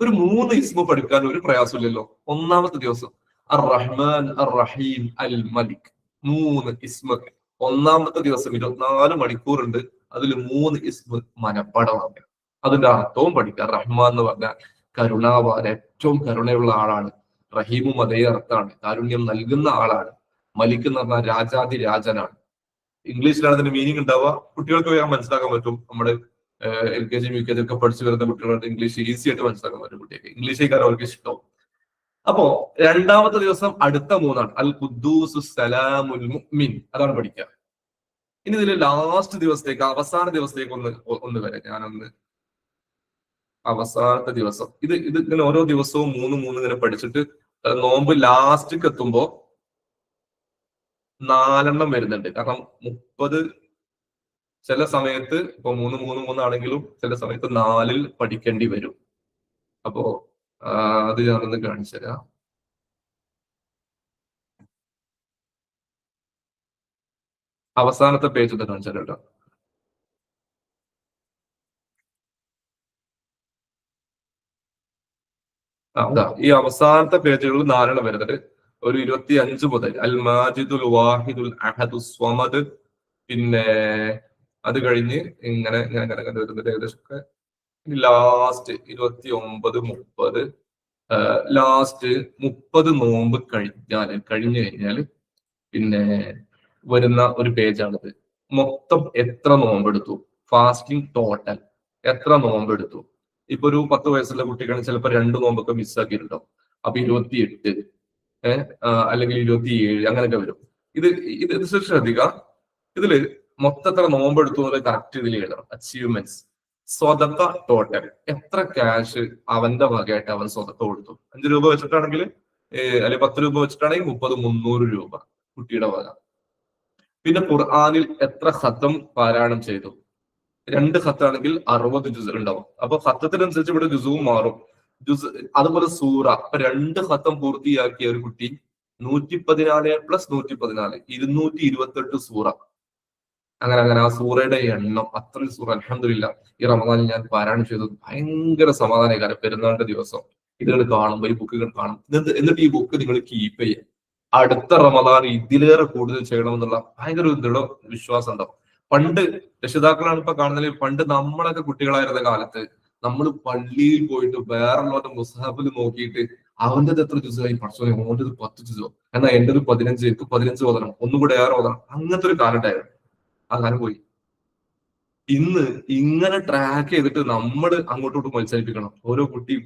ഒരു 3 ഇസ്മ പഠിക്കാൻ ഒരു പ്രയാസമില്ലല്ലോ. ഒന്നാമത്തെ ദിവസം അർ റഹ്മാൻ അർ റഹീം അൽ മലിക്, 3 ഇസ്മ. ഒന്നാമത്തെ ദിവസം 24 മണിക്കൂറുണ്ട്, അതിൽ 3 ഇസ്മ മനഃപ്പാഠമാക്കുക. അതിന്റെ അർത്ഥവും പഠിക്കുക. റഹ്മാൻ എന്ന് പറഞ്ഞാൽ കരുണാവാൻ, ഏറ്റവും കരുണയുള്ള ആളാണ്. റഹീമും അതേ അർത്ഥമാണ്, കാരുണ്യം നൽകുന്ന ആളാണ്. മലിക് എന്ന് പറഞ്ഞാൽ രാജാതി രാജനാണ്. ഇംഗ്ലീഷിലാണ് അതിന്റെ മീനിങ് ഉണ്ടാവുക. കുട്ടികൾക്ക് വേഗം മനസ്സിലാക്കാൻ പറ്റും. നമ്മുടെ LKG UKG ഒക്കെ പഠിച്ചു വരുന്ന കുട്ടികളുടെ ഇംഗ്ലീഷ് ഈസി ആയിട്ട് മനസ്സിലാക്കാൻ പറ്റും. കുട്ടികൾക്ക് ഇംഗ്ലീഷേക്കാർ അവർക്ക് ഇഷ്ടവും. അപ്പോ രണ്ടാമത്തെ ദിവസം അടുത്ത 3 അൽ ഖുദ്ദൂസ് സലാമുൽ മുഅ്മിൻ, അതാണ് പഠിക്കുക. ഇനി ഇതിൽ ലാസ്റ്റ് ദിവസത്തേക്ക്, അവസാന ദിവസത്തേക്ക് ഒന്ന് വരെ ഞാനൊന്ന് അവസാനത്തെ ദിവസം ഇത് ഇങ്ങനെ ഓരോ ദിവസവും 3 ഇങ്ങനെ പഠിച്ചിട്ട് നോമ്പ് ലാസ്റ്റിക്ക് എത്തുമ്പോ 4 വരുന്നുണ്ട്. കാരണം 30 ചില സമയത്ത് ഇപ്പൊ 3 ആണെങ്കിലും ചില സമയത്ത് 4 പഠിക്കേണ്ടി വരും. അപ്പോ അത് ഞാനൊന്ന് കാണിച്ചു തരാം. അവസാനത്തെ പേജ് ഒന്ന് കാണിച്ചു തരാം കേട്ടോ. അതാ ഈ അവസാനത്തെ പേജുകളിൽ 4 വരുന്നത്. ഒരു 25 മുതൽ അൽ മാജിദുൽ വാഹിദുൽ അഹദു സ്വമദ്, പിന്നെ അത് കഴിഞ്ഞ് ഇങ്ങനെ വരുന്നത് ഏകദേശം ലാസ്റ്റ് 29, 30, ലാസ്റ്റ് 30 നോമ്പ് കഴിഞ്ഞു കഴിഞ്ഞാൽ പിന്നെ വരുന്ന ഒരു പേജാണിത്. മൊത്തം എത്ര നോമ്പെടുത്തു, ഫാസ്റ്റിംഗ് ടോട്ടൽ എത്ര നോമ്പെടുത്തു. ഇപ്പൊ ഒരു 10 വയസ്സുള്ള കുട്ടികളാണ് ചിലപ്പോൾ 2 നോമ്പൊക്കെ മിസ്സാക്കിയിട്ടുണ്ടാവും. അപ്പൊ 28, അല്ലെങ്കിൽ 27 അങ്ങനെയൊക്കെ വരും. ഇത് ശ്രദ്ധിക്കുക. ഇതില് മൊത്തം എത്ര നോമ്പെടുത്തു എന്നുള്ളത് കറക്റ്റ് ഇതിൽ എഴുതണം. അച്ചീവ്മെന്റ്സ്, സ്വതക്ക ടോട്ടൽ, എത്ര ക്യാഷ് അവന്റെ വകയായിട്ട് അവൻ സ്വതക്ക കൊടുത്തു. 5 രൂപ വെച്ചിട്ടാണെങ്കിൽ അല്ലെങ്കിൽ 10 രൂപ വെച്ചിട്ടാണെങ്കിൽ 30, 300 രൂപ കുട്ടിയുടെ വക. പിന്നെ ഖുർആനിൽ എത്ര ഖത്തം പാരായണം ചെയ്തു. 2 ഖത്താണെങ്കിൽ 60 ജുസ് ഉണ്ടാവും. അപ്പൊ ഖത്തത്തിനനുസരിച്ച് ഇവിടെ ജുസുവും മാറും. അതുപോലെ സൂറ, അപ്പൊ 2 ഖത്തം പൂർത്തിയാക്കിയ ഒരു കുട്ടി 114 + 114 228 സൂറ. അങ്ങനെ ആ സൂറയുടെ എണ്ണം, അത്രയും സൂറ അൽഹംദുലില്ലാ ഈ റമദാനിൽ ഞാൻ പാരായണം ചെയ്തത് ഭയങ്കര സമാധാനമായി. പെരുന്നാളിന്റെ ദിവസം ഇതുകൾ കാണുമ്പോൾ, ഈ ബുക്കുകൾ കാണും. എന്നിട്ട് ഈ ബുക്ക് നിങ്ങൾ കീപ്പ് ചെയ്യുക. അടുത്ത റമദാൻ ഇതിലേറെ കൂടുതൽ ചെയ്യണമെന്നുള്ള ഭയങ്കര ഒരു ദൃഢ വിശ്വാസം ഉണ്ടാവും. പണ്ട് രക്ഷിതാക്കളാണ് ഇപ്പൊ കാണുന്നത്. പണ്ട് നമ്മളൊക്കെ കുട്ടികളായിരുന്ന കാലത്ത് നമ്മൾ പള്ളിയിൽ പോയിട്ട് വേറുള്ളവരുടെ മുസ്ഹഫിൽ നോക്കിയിട്ട് അവന്റെ എത്ര ജുസായി, പഠിച്ചോനെ ഓൻ്റെ 10 ജുസോ, എന്നാൽ എന്റെ 15, എനിക്ക് 15 ഓതണം, ഒന്നും കൂടെ ഏറെ ഓതണം. അങ്ങനത്തെ ഒരു കാലം ഉണ്ടായിരുന്നു. ആ കാലം പോയി. ഇന്ന് ഇങ്ങനെ ട്രാക്ക് ചെയ്തിട്ട് നമ്മൾ അങ്ങോട്ടോട്ട് മത്സരിപ്പിക്കണം. ഓരോ കുട്ടിയും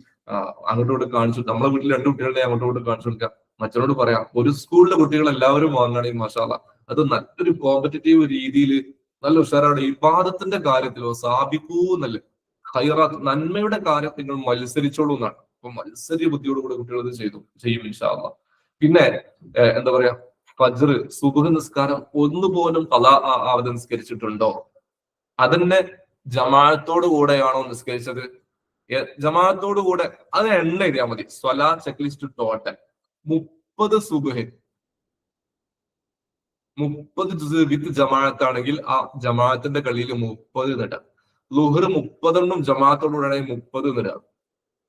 അങ്ങോട്ടോട്ട് കാണിച്ചു. നമ്മളെ വീട്ടിൽ 2 കുട്ടികളുടെ അങ്ങോട്ടോട്ട് കാണിച്ചു കൊടുക്കുക. മറ്റവരോട് പറയാം. ഒരു സ്കൂളിലെ കുട്ടികൾ എല്ലാവരും വാങ്ങുകയാണെങ്കിൽ മാഷാ അല്ലാഹ് അത് നല്ലൊരു കോമ്പറ്റീവ് രീതിയിൽ നല്ല ഉഷാറാണ്. ഇബാദത്തിന്റെ കാര്യത്തിലോ സാബിക്കൂന്നല്ല, ഖൈറാത്ത് നന്മയുടെ കാര്യത്തിൽ നിങ്ങൾ മത്സരിച്ചോളൂ എന്നാണ്. അപ്പൊ മത്സര ബുദ്ധിയോടുകൂടി കുട്ടികൾ ഇത് ചെയ്യും ഇൻഷാ അല്ലാഹ്. പിന്നെ എന്താ പറയാ, ഫജ്ർ സുബ്ഹ് നിസ്കാരം ഒന്നുപോലും ഖളാ ആവാതെ നിസ്കരിച്ചിട്ടുണ്ടോ? അതന്നെ ജമാഅത്തോടു കൂടെയാണോ നിസ്കരിച്ചത്? ജമാഅത്തോടു കൂടെ അത് എണ്ണ എഴുതിയാൽ മതി. സ്വലാ ചെക്ക് ലിസ്റ്റ് ടോട്ടൽ 30 സുബ്ഹ് 30 ജുസ് വിത്ത് ജമാഅത്താണെങ്കിൽ ആ ജമാഅത്തിന്റെ കളിയിൽ 30 നിടാം. ലുഹർ 30 ജമാഅത്തോടുകൂടെ 30 നിടാം.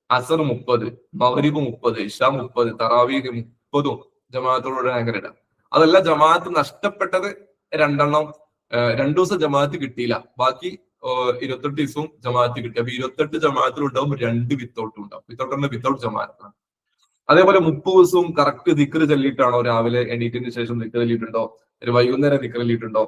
അസർ 30, മഗ്രിബ് 30, ഇശാ 30, തറാവീഹ് 30 ജമാഅത്തോടുകൂടെ അങ്ങനെ ഇടാം. അതല്ല ജമാഅത്ത് നഷ്ടപ്പെട്ടത് 2 ദിവസം ജമാഅത്ത് കിട്ടിയില്ല, ബാക്കി 28 ദിവസവും ജമാഅത്ത് കിട്ടി. അപ്പൊ 28 ജമാഅത്തിലുണ്ടാവും 2 വിത്തൗട്ടും ഉണ്ടാവും. വിത്തൗട്ട് ജമാഅത്താണ്. അതേപോലെ 30 ദിവസവും കറക്റ്റ് ദിക്ർ ചൊല്ലിയിട്ടാണോ? രാവിലെ എണീറ്റിന് ശേഷം ദിക്ർ ചൊല്ലിയിട്ടുണ്ടോ? ഒരു വൈകുന്നേരം ദിക്ർ ചൊല്ലിയിട്ടുണ്ടോ?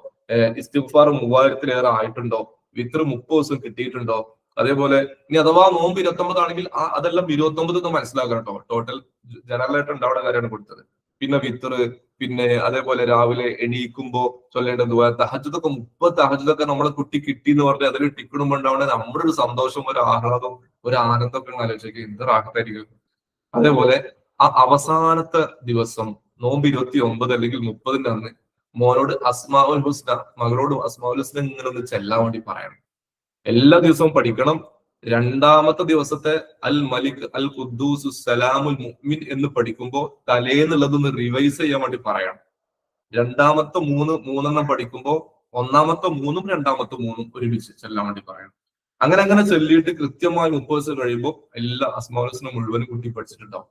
ഇസ്തിഗ്ഫാർ 3000-ലേറെ ആയിട്ടുണ്ടോ? വിത്ർ 30 ദിവസം കിട്ടിയിട്ടുണ്ടോ? അതേപോലെ ഇനി അഥവാ നോമ്പ് 29 ആണെങ്കിൽ അതെല്ലാം 29 എന്ന് മനസ്സിലാക്കണം കേട്ടോ. ടോട്ടൽ ജനറൽ ആയിട്ട് ഉണ്ടാവുന്ന കാര്യമാണ് കൊടുത്തത്. പിന്നെ വിത്ർ, പിന്നെ അതേപോലെ രാവിലെ എണീക്കുമ്പോ ചൊല്ലേണ്ട ദുആ, തഹജ്ജുദൊക്കെ 30 തഹജ്ജുദൊക്കെ നമ്മളെ കുട്ടി കിട്ടി എന്ന് പറഞ്ഞാൽ അതിൽ ടിക്കിടുമ്പോൾ ഉണ്ടാവുന്ന നമ്മുടെ ഒരു സന്തോഷം, ഒരു ആഹ്ലാദം, ഒരു ആനന്ദമൊക്കെ ആലോചിക്കുക എന്ത് റാഹത്തായിരിക്കും. അതേപോലെ ആ അവസാനത്തെ ദിവസം നോമ്പ് 29 അല്ലെങ്കിൽ 30 അന്ന് മോനോട് അസ്മാഉൽ ഹുസ്ന, മകളോട് അസ്മാഉൽ ഹുസ്ന ഇങ്ങനെ ഒന്ന് ചെല്ലാൻ വേണ്ടി പറയണം. എല്ലാ ദിവസവും പഠിക്കണം. 2ാമത്തെ ദിവസത്തെ അൽ മലിക് അൽ ഖുദ്ദൂസ് സലാമുൽ മുഅ്മിൻ എന്ന് പഠിക്കുമ്പോൾ തലേന്നുള്ളതൊന്ന് റിവൈസ് ചെയ്യാൻ വേണ്ടി പറയണം. 2ാമത്തെ 3 പഠിക്കുമ്പോൾ 1ാമത്തെ 3ഉം 2ാമത്തെ 3ഉം ഒരുമിച്ച് ചെല്ലാൻ വേണ്ടി പറയണം. അങ്ങനെ ചൊല്ലിയിട്ട് കൃത്യമായി 30 ദിവസം കഴിയുമ്പോൾ എല്ലാ അസ്മാഉൽ ഹുസ്ന മുഴുവനും കുട്ടി പഠിച്ചിട്ടുണ്ടാവും.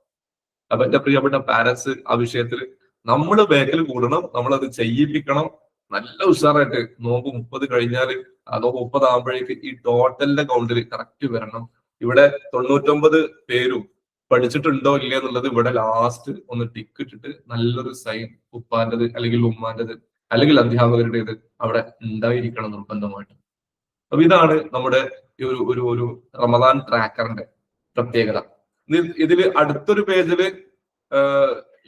അപ്പൊ എന്റെ പ്രിയപ്പെട്ട പാരന്റ്സ് ആ വിഷയത്തിൽ നമ്മൾ ബാക്കിൽ കൂടണം, നമ്മളത് ചെയ്യിപ്പിക്കണം. നല്ല ഉഷാറായിട്ട് നോമ്പ് 30 കഴിഞ്ഞാൽ അതോ 30 ആകുമ്പോഴേക്ക് ഈ ടോട്ടലിന്റെ കൗണ്ടിൽ കറക്റ്റ് വരണം. ഇവിടെ 99 പേരും പഠിച്ചിട്ടുണ്ടോ ഇല്ല എന്നുള്ളത് ഇവിടെ ലാസ്റ്റ് ഒന്ന് ടിക്ക് ഇട്ടിട്ട് നല്ലൊരു സൈൻ ഉപ്പാന്റത് അല്ലെങ്കിൽ ഉമ്മാന്റത് അല്ലെങ്കിൽ അധ്യാപകരുടേത് അവിടെ ഉണ്ടായിരിക്കണം നിർബന്ധമായിട്ട്. അപ്പൊ ഇതാണ് നമ്മുടെ ഈ ഒരു റമദാൻ ട്രാക്കറിന്റെ പ്രത്യേകത. ഇതില് അടുത്തൊരു പേജില്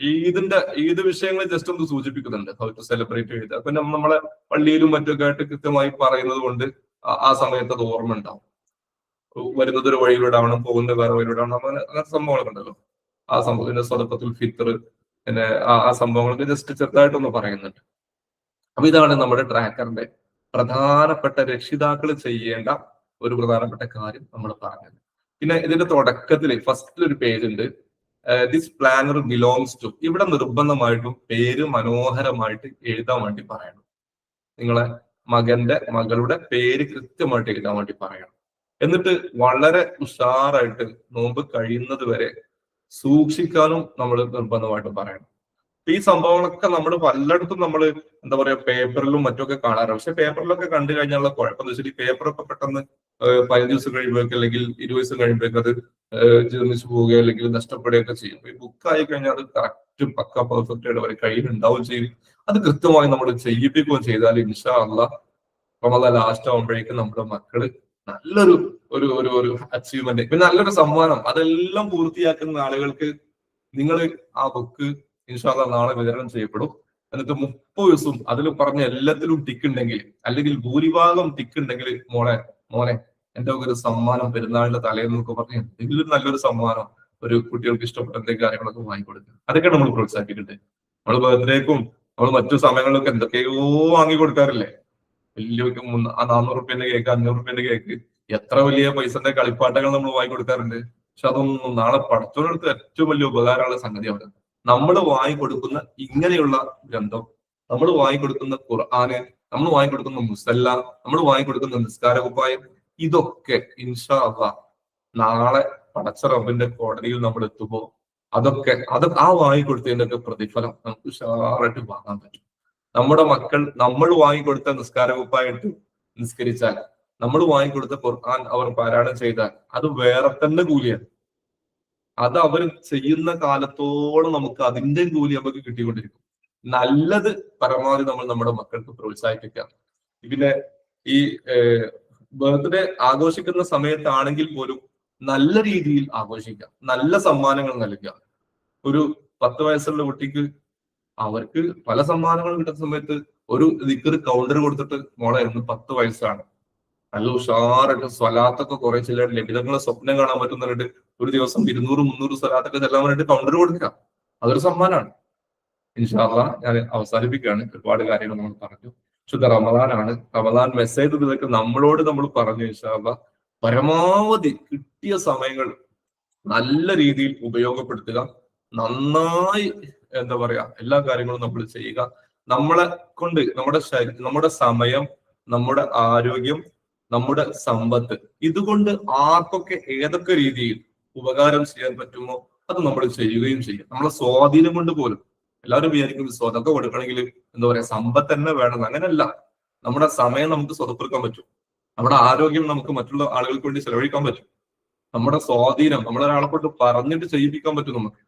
ഈദ് വിഷയങ്ങൾ ജസ്റ്റ് ഒന്ന് സൂചിപ്പിക്കുന്നുണ്ട്. How to celebrate Eid. അപ്പൊ നമ്മളെ പള്ളിയിലും മറ്റൊക്കെ ആയിട്ട് കൃത്യമായി പറയുന്നത് കൊണ്ട് ആ സമയത്ത് അത് ഓർമ്മ ഉണ്ടാവും. വരുന്നത് ഒരു വഴിയിലൂടാവണം, പോകുന്നത് വേറെ വഴിയിലൂടാവണം, അങ്ങനത്തെ സംഭവങ്ങളൊക്കെ ഉണ്ടല്ലോ. ആ സംഭവത്തിന്റെ സ്വതക്കത്തുൽ ഫിത്ർ, പിന്നെ ആ സംഭവങ്ങളൊക്കെ ജസ്റ്റ് ചെറുതായിട്ടൊന്ന് പറയുന്നുണ്ട്. അപ്പൊ ഇതാണ് നമ്മുടെ ട്രാക്കറിന്റെ പ്രധാനപ്പെട്ട രക്ഷിതാക്കൾ ചെയ്യേണ്ട ഒരു പ്രധാനപ്പെട്ട കാര്യം നമ്മൾ പറഞ്ഞത്. പിന്നെ ഇതിന്റെ തുടക്കത്തിൽ ഫസ്റ്റിൽ ഒരു പേജ് ഉണ്ട്, ദിസ് പ്ലാനർ ബിലോങ്സ് ടു. ഇവിടെ നിർബന്ധമായിട്ടും പേര് മനോഹരമായിട്ട് എഴുതാൻ വേണ്ടി പറയണം. നിങ്ങളെ മകളുടെ പേര് കൃത്യമായിട്ട് എഴുതാൻ വേണ്ടി പറയണം. എന്നിട്ട് വളരെ ഉഷാറായിട്ട് നോമ്പ് കഴിയുന്നത് വരെ സൂക്ഷിക്കാനും നമ്മൾ നിർബന്ധമായിട്ട് പറയണം. ഈ സംഭവങ്ങളൊക്കെ നമ്മൾ പലയിടത്തും നമ്മൾ എന്താ പറയാ പേപ്പറിലും മറ്റൊക്കെ കാണാറുണ്ട്. പക്ഷെ പേപ്പറിലൊക്കെ കണ്ടു കഴിഞ്ഞാലുള്ള കുഴപ്പമെന്ന് വെച്ചാൽ ഈ പേപ്പറൊക്കെ പെട്ടെന്ന് 15 ദിവസം കഴിയുമ്പോഴേക്ക് അല്ലെങ്കിൽ 20 ദിവസം കഴിയുമ്പോഴേക്ക് അത് ജീർണിച്ചു പോവുകയോ അല്ലെങ്കിൽ നഷ്ടപ്പെടുകയൊക്കെ ചെയ്യും. ഈ ബുക്കായി കഴിഞ്ഞാൽ അത് കറക്റ്റ് പക്ക പെർഫെക്റ്റ് ആയിട്ട് അവരെ കയ്യിൽ ഉണ്ടാവുകയും ചെയ്യും. അത് കൃത്യമായി നമ്മൾ ചെയ്യിപ്പിക്കുകയും ചെയ്താൽ ഇൻഷാ അല്ലാഹ് റമദാൻ ലാസ്റ്റ് ആവുമ്പോഴേക്കും നമ്മുടെ മക്കള് നല്ലൊരു ഒരു അച്ചീവ്മെന്റ്, പിന്നെ നല്ലൊരു സമ്മാനം, അതെല്ലാം പൂർത്തിയാക്കുന്ന ആളുകൾക്ക് നിങ്ങൾ ആ ബുക്ക് ഇൻഷാ അല്ലാഹ് നാളെ വിതരണം ചെയ്യപ്പെടും. എന്നിട്ട് 30 ദിവസവും അതിൽ പറഞ്ഞ എല്ലാത്തിലും ടിക്ക് ഉണ്ടെങ്കിൽ അല്ലെങ്കിൽ ഭൂരിഭാഗം ടിക്ക് ഉണ്ടെങ്കിൽ മോനെ എന്റെ ഒരു സമ്മാനം പെരുന്നാളിന്റെ തലേന്നൊക്കെ പറഞ്ഞ് എന്തെങ്കിലും നല്ലൊരു സമ്മാനം ഒരു കുട്ടികൾക്ക് ഇഷ്ടപ്പെട്ട എന്തെങ്കിലും കാര്യങ്ങളൊക്കെ വാങ്ങിക്കൊടുക്കുക. അതൊക്കെ നമ്മൾ പ്രോത്സാഹിപ്പിക്കണ്ടേ. നമ്മൾ ബർത്ത്ഡേക്കും നമ്മൾ മറ്റു സമയങ്ങളിലൊക്കെ എന്തൊക്കെയോ വാങ്ങിക്കൊടുക്കാറില്ലേ. വലിയ 400 കേക്ക്, 500 കേക്ക്, എത്ര വലിയ പൈസന്റെ കളിപ്പാട്ടങ്ങൾ നമ്മൾ വാങ്ങിക്കൊടുക്കാറുണ്ട്. പക്ഷെ അതൊന്നും നാളെ പടച്ചോനടുത്ത് ഏറ്റവും വലിയ ഉപകാരമുള്ള സംഗതിയാണ്. നമ്മൾ വാങ്ങിക്കൊടുക്കുന്ന ഇങ്ങനെയുള്ള ഗ്രന്ഥം, നമ്മൾ വാങ്ങിക്കൊടുക്കുന്ന ഖുർആന്, നമ്മൾ വാങ്ങിക്കൊടുക്കുന്ന മുസല്ല, നമ്മൾ വാങ്ങിക്കൊടുക്കുന്ന നിസ്കാര കുപ്പായം, ഇതൊക്കെ ഇൻഷാ അല്ലാഹ് നാളെ പടച്ച റബ്ബിന്റെ കോടതിയിൽ നമ്മൾ എത്തുമ്പോൾ അതൊക്കെ ആ വാങ്ങിക്കൊടുത്തതിന്റെ ഒക്കെ പ്രതിഫലം നമുക്ക് ഉഷാറായിട്ട് വാങ്ങാൻ പറ്റും. നമ്മുടെ മക്കൾ നമ്മൾ വാങ്ങിക്കൊടുത്ത നിസ്കാര കുപ്പായിട്ട് നിസ്കരിച്ചാൽ, നമ്മൾ വാങ്ങിക്കൊടുത്ത ഖുർആൻ അവർ പാരായണം ചെയ്താൽ അത് വേറെ തന്നെ കൂലിയാണ്. അത് അവർ ചെയ്യുന്ന കാലത്തോളം നമുക്ക് അതിന്റെ കൂലി നമുക്ക് കിട്ടിക്കൊണ്ടിരിക്കും. നല്ലത് പരമാവധി നമ്മൾ നമ്മുടെ മക്കൾക്ക് പ്രോത്സാഹിപ്പിക്കാം. പിന്നെ ഈ ബർത്ത്ഡേ ആഘോഷിക്കുന്ന സമയത്താണെങ്കിൽ പോലും നല്ല രീതിയിൽ ആഘോഷിക്കാം, നല്ല സമ്മാനങ്ങൾ നൽകുക. ഒരു 10 വയസ്സുള്ള കുട്ടിക്ക് അവർക്ക് പല സമ്മാനങ്ങളും കിട്ടുന്ന സമയത്ത് ഒരു ദിക്കർ കൗണ്ടർ കൊടുത്തിട്ട് മോളെ ഇന്ന് 10 വയസ്സാണ്, നല്ല ഉഷാറൊക്കെ സ്വലാത്തൊക്കെ കുറെ ചില ലളിതങ്ങളെ സ്വപ്നം കാണാൻ പറ്റുന്നുണ്ട്, ഒരു ദിവസം 200-300 സ്വലാത്തൊക്കെ ചെല്ലാൻ വേണ്ടിട്ട് കൗണ്ടർ കൊടുക്കുക. അതൊരു സമ്മാനമാണ്. ഇൻഷാ അല്ലാഹ് ഞാൻ അവസാനിപ്പിക്കുകയാണ്. ഒരുപാട് കാര്യങ്ങൾ നമ്മൾ പറഞ്ഞു. ശുദ്ധ റമദാനാണ്. റമദാൻ മെസ്സേജ് ഇതൊക്കെ നമ്മളോട് നമ്മൾ പറഞ്ഞു. ഇൻഷാ അല്ലാഹ് പരമാവധി കിട്ടിയ സമയങ്ങൾ നല്ല രീതിയിൽ ഉപയോഗപ്പെടുത്തുക. നന്നായി എന്താ പറയാ എല്ലാ കാര്യങ്ങളും നമ്മൾ ചെയ്യുക. നമ്മളെ കൊണ്ട് നമ്മുടെ സമയം, നമ്മുടെ ആരോഗ്യം, നമ്മുടെ സമ്പത്ത്, ഇതുകൊണ്ട് ആർക്കൊക്കെ ഏതൊക്കെ രീതിയിൽ ഉപകാരം ചെയ്യാൻ പറ്റുമോ അത് നമ്മൾ ചെയ്യുകയും ചെയ്യും. നമ്മളെ സ്വാധീനം കൊണ്ട് പോലും എല്ലാവരും വിചാരിക്കും സ്വതക്ക കൊടുക്കണമെങ്കിൽ എന്താ പറയാ സമ്പത്ത് തന്നെ വേണം. അങ്ങനെയല്ല. നമ്മുടെ സമയം നമുക്ക് സ്വതപ്പെടുക്കാൻ പറ്റും. നമ്മുടെ ആരോഗ്യം നമുക്ക് മറ്റുള്ള ആളുകൾക്ക് വേണ്ടി ചെലവഴിക്കാൻ പറ്റും. നമ്മുടെ സ്വാധീനം നമ്മളൊരാളെ കൊണ്ട് പറഞ്ഞിട്ട് ചെയ്യിപ്പിക്കാൻ പറ്റും നമുക്ക്.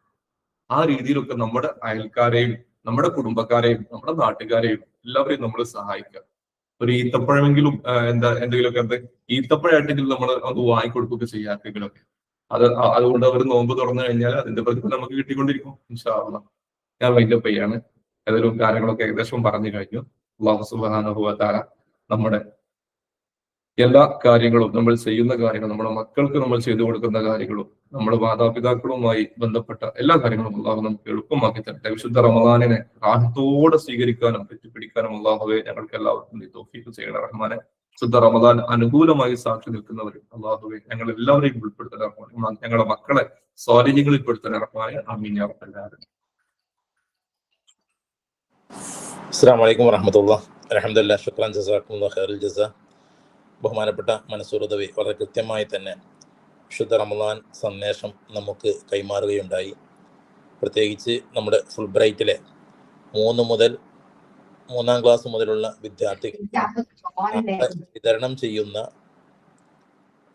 ആ രീതിയിലൊക്കെ നമ്മുടെ അയൽക്കാരെയും നമ്മുടെ കുടുംബക്കാരെയും നമ്മുടെ നാട്ടുകാരെയും എല്ലാവരെയും നമ്മൾ സഹായിക്കുക. ഒരു ഈത്തപ്പഴമെങ്കിലും എന്തെങ്കിലുമൊക്കെ ഈത്തപ്പഴമായിട്ടെങ്കിലും നമ്മൾ അത് വാങ്ങിക്കൊടുക്കുകയൊക്കെ ചെയ്യാത്തെങ്കിലൊക്കെ അതുകൊണ്ട് അവർ നോമ്പ് തുറന്നു കഴിഞ്ഞാൽ അതിന്റെ പ്രതിഫലം നമുക്ക് കിട്ടിക്കൊണ്ടിരിക്കും. ഇൻഷാ അല്ലാഹ് ഞാൻ വൈൻഡപ്പ് ചെയ്യാണ്. ഏതൊരു കാര്യങ്ങളൊക്കെ ഏകദേശം പറഞ്ഞു കഴിഞ്ഞു. അല്ലാഹു സുബ്ഹാനഹു വ തആല നമ്മുടെ എല്ലാ കാര്യങ്ങളും, നമ്മൾ ചെയ്യുന്ന കാര്യങ്ങളും, നമ്മുടെ മക്കൾക്ക് നമ്മൾ ചെയ്തു കൊടുക്കുന്ന കാര്യങ്ങളും, നമ്മുടെ മാതാപിതാക്കളുമായി ബന്ധപ്പെട്ട എല്ലാ കാര്യങ്ങളും അല്ലാഹു നമുക്ക് എളുപ്പമാക്കി തരട്ടെ. വിശുദ്ധ റമദാനിനെ റാഹത്തോടെ സ്വീകരിക്കാനും തെറ്റിപ്പിടിക്കാനും അല്ലാഹുവേ ഞങ്ങൾക്ക് എല്ലാവർക്കും നീ തൗഫീഖ് ചെയ്യണേ റഹ്മാനെ. ശുദ്ധ റമദാൻ അനുകൂലമായി സാക്ഷി നിൽക്കുന്നവർ അല്ലാഹുവേ ഞങ്ങൾ എല്ലാവരെയും ഉൾപ്പെടുത്തണേ റഹ്മാനെ. ഞങ്ങളുടെ മക്കളെ സ്വാലിഹ്യങ്ങളിൽ പെടുത്തണേ റഹ്മാനെ. ആമീൻ യാ റബ്ബൽ ആലമീൻ. അസ്സലാമു അലൈക്കും വറഹ്മത്തുള്ളാഹി. അൽഹംദുലില്ലാഹ്, ശുക്രാൻ, ജസാക്കുമുല്ലാഹു ഖൈറുൽ ജസാ. ബഹുമാനപ്പെട്ട മൻസൂർ ഉദവി വളരെ കൃത്യമായി തന്നെ വിശുദ്ധ റമദാൻ സന്ദേശം നമുക്ക് കൈമാറുകയുണ്ടായി. പ്രത്യേകിച്ച് നമ്മുടെ ഫുൾ ബ്രൈറ്റിലെ 3 ക്ലാസ് മുതലുള്ള വിദ്യാർത്ഥികൾ വിതരണം ചെയ്യുന്ന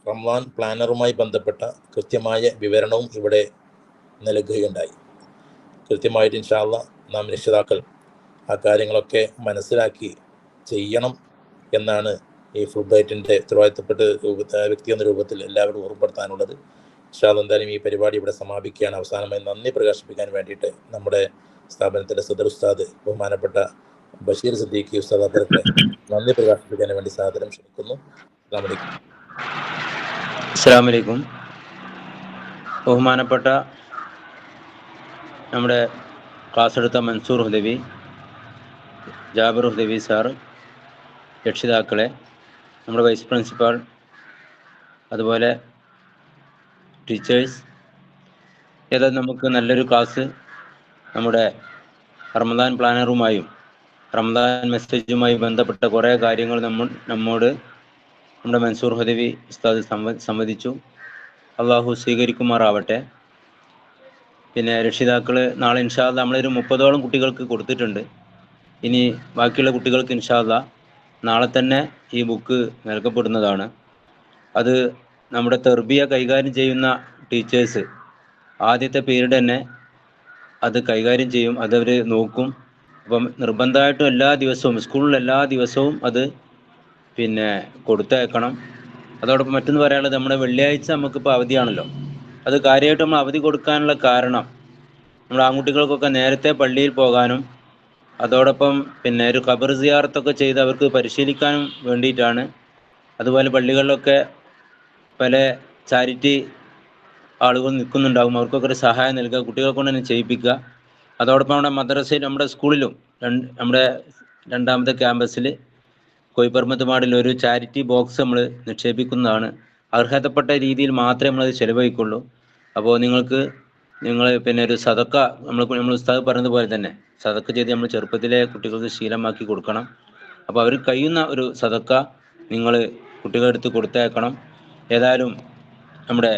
റമദാൻ പ്ലാനറുമായി ബന്ധപ്പെട്ട കൃത്യമായ വിവരണവും ഇവിടെ നൽകുകയുണ്ടായി. കൃത്യമായിട്ട് ഇൻഷാ അല്ലാഹ് നാം രക്ഷിതാക്കൾ ആ കാര്യങ്ങളൊക്കെ മനസ്സിലാക്കി ചെയ്യണം എന്നാണ് ഈ ഫുൾ ബ്രൈറ്റിൻ്റെ ഉത്തരവാദിത്തപ്പെട്ട വ്യക്തി എന്ന രൂപത്തിൽ എല്ലാവരും ഓർമ്മപ്പെടുത്താനുള്ളത്. ഇൻഷാ അല്ലാഹ് എന്തായാലും ഈ പരിപാടി ഇവിടെ സമാപിക്കുകയാണ്. അവസാനമായി നന്ദി പ്രകാശിപ്പിക്കാൻ വേണ്ടിയിട്ട് നമ്മുടെ സ്ഥാപനത്തിൻ്റെ സദർ ഉസ്താദ് ബഹുമാനപ്പെട്ട ബഷീർ സിദ്ദീഖി ഉസ്താദ് അവർക്ക് നന്ദി പ്രകാശിപ്പിക്കാൻ വേണ്ടി സാദരം ക്ഷണിക്കുന്നു. അസ്സലാമു അലൈക്കും. ബഹുമാനപ്പെട്ട നമ്മുടെ ക്ലാസ് എടുത്ത മൻസൂർ ഹുദവി, ജാബിർ ഹുദവി സാർ, രക്ഷിതാക്കളെ, നമ്മുടെ വൈസ് പ്രിൻസിപ്പാൾ, അതുപോലെ ടീച്ചേഴ്സ്, ഏതായാലും നമുക്ക് നല്ലൊരു ക്ലാസ് നമ്മുടെ റമദാൻ പ്ലാനറുമായും റമദാൻ മെസ്സേജുമായി ബന്ധപ്പെട്ട കുറേ കാര്യങ്ങൾ നമ്മോട് നമ്മുടെ മൻസൂർ ഹുദവി ഉസ്താദ് സംവദിച്ചു. അള്ളാഹു സ്വീകരിക്കുമാറാവട്ടെ. പിന്നെ രക്ഷിതാക്കൾ നാളെ ഇൻഷാ അല്ലാഹ് നമ്മളൊരു 30ഓളം കുട്ടികൾക്ക് കൊടുത്തിട്ടുണ്ട്. ഇനി ബാക്കിയുള്ള കുട്ടികൾക്ക് ഇൻഷാ അല്ലാഹ് നാളെ തന്നെ ഈ ബുക്ക് നൽകപ്പെടുന്നതാണ്. അത് നമ്മുടെ തർബിയ കൈകാര്യം ചെയ്യുന്ന ടീച്ചേഴ്സ് ആദ്യത്തെ പീരീഡ് തന്നെ അത് കൈകാര്യം ചെയ്യും, അതവർ നോക്കും. അപ്പം നിർബന്ധമായിട്ടും എല്ലാ ദിവസവും സ്കൂളിൽ എല്ലാ ദിവസവും അത് പിന്നെ കൊടുത്തയക്കണം. അതോടൊപ്പം മറ്റൊന്ന് പറയാനുള്ളത്, നമ്മുടെ വെള്ളിയാഴ്ച നമുക്കിപ്പോൾ അവധിയാണല്ലോ. അത് കാര്യമായിട്ട് നമ്മൾ അവധി കൊടുക്കാനുള്ള കാരണം നമ്മുടെ ആൺകുട്ടികൾക്കൊക്കെ നേരത്തെ പള്ളിയിൽ പോകാനും അതോടൊപ്പം പിന്നെ ഒരു ഖബർ സിയാറത്തൊക്കെ ചെയ്ത് അവർക്ക് പരിശീലിക്കാനും വേണ്ടിയിട്ടാണ്. അതുപോലെ പള്ളികളിലൊക്കെ പല ചാരിറ്റി ആളുകൾ നിൽക്കുന്നുണ്ടാകും, അവർക്കൊക്കെ ഒരു സഹായം നൽകുക, കുട്ടികളെ കൊണ്ട് തന്നെ ചെയ്യിപ്പിക്കുക. അതോടൊപ്പം നമ്മുടെ മദ്രസയിൽ നമ്മുടെ സ്കൂളിലും നമ്മുടെ 2ാമത്തെ ക്യാമ്പസിൽ കോയിപ്പർമത്ത് മാടിൽ ഒരു ചാരിറ്റി ബോക്സ് നമ്മൾ നിക്ഷേപിക്കുന്നതാണ്. അർഹതപ്പെട്ട രീതിയിൽ മാത്രമേ നമ്മളത് ചെലവഴിക്കുള്ളൂ. അപ്പോൾ നിങ്ങൾ പിന്നെ ഒരു സദക്ക നമ്മൾ ഉസ്താദ് പറഞ്ഞതുപോലെ തന്നെ സദക്ക ചെയ്ത് നമ്മൾ ചെറുപ്പത്തിലെ കുട്ടികൾക്ക് ശീലമാക്കി കൊടുക്കണം. അപ്പോൾ അവർ കഴിയുന്ന ഒരു സദക്ക നിങ്ങൾ കുട്ടികളെടുത്ത് കൊടുത്തയക്കണം. ഏതായാലും നമ്മുടെ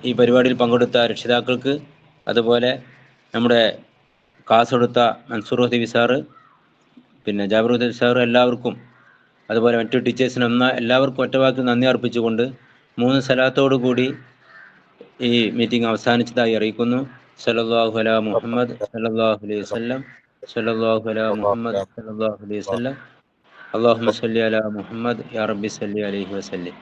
ഈ പരിപാടിയിൽ പങ്കെടുത്ത രക്ഷിതാക്കൾക്ക്, അതുപോലെ നമ്മുടെ ക്ലാസ് എടുത്ത മൻസൂർ ഹുദവി സാറ്, പിന്നെ ജാബിർ ഹുദവി സാറ്, എല്ലാവർക്കും, അതുപോലെ മറ്റു ടീച്ചേഴ്സിനും എല്ലാവർക്കും ഒറ്റവാക്കിൽ നന്ദി അർപ്പിച്ചുകൊണ്ട് 3 സലാത്തോടു കൂടി ഈ മീറ്റിംഗ് അവസാനിച്ചതായി അറിയിക്കുന്നു. സല്ലല്ലാഹു അലാ മുഹമ്മദ് സല്ലല്ലാഹു അലൈഹി വസല്ലം, സല്ലല്ലാഹു അലാ മുഹമ്മദ് സല്ലല്ലാഹു അലൈഹി വസല്ലം, അല്ലാഹുമ്മ സല്ലി അലാ മുഹമ്മദ് യാ റബ്ബി സല്ലി അലൈഹി വസല്ലം.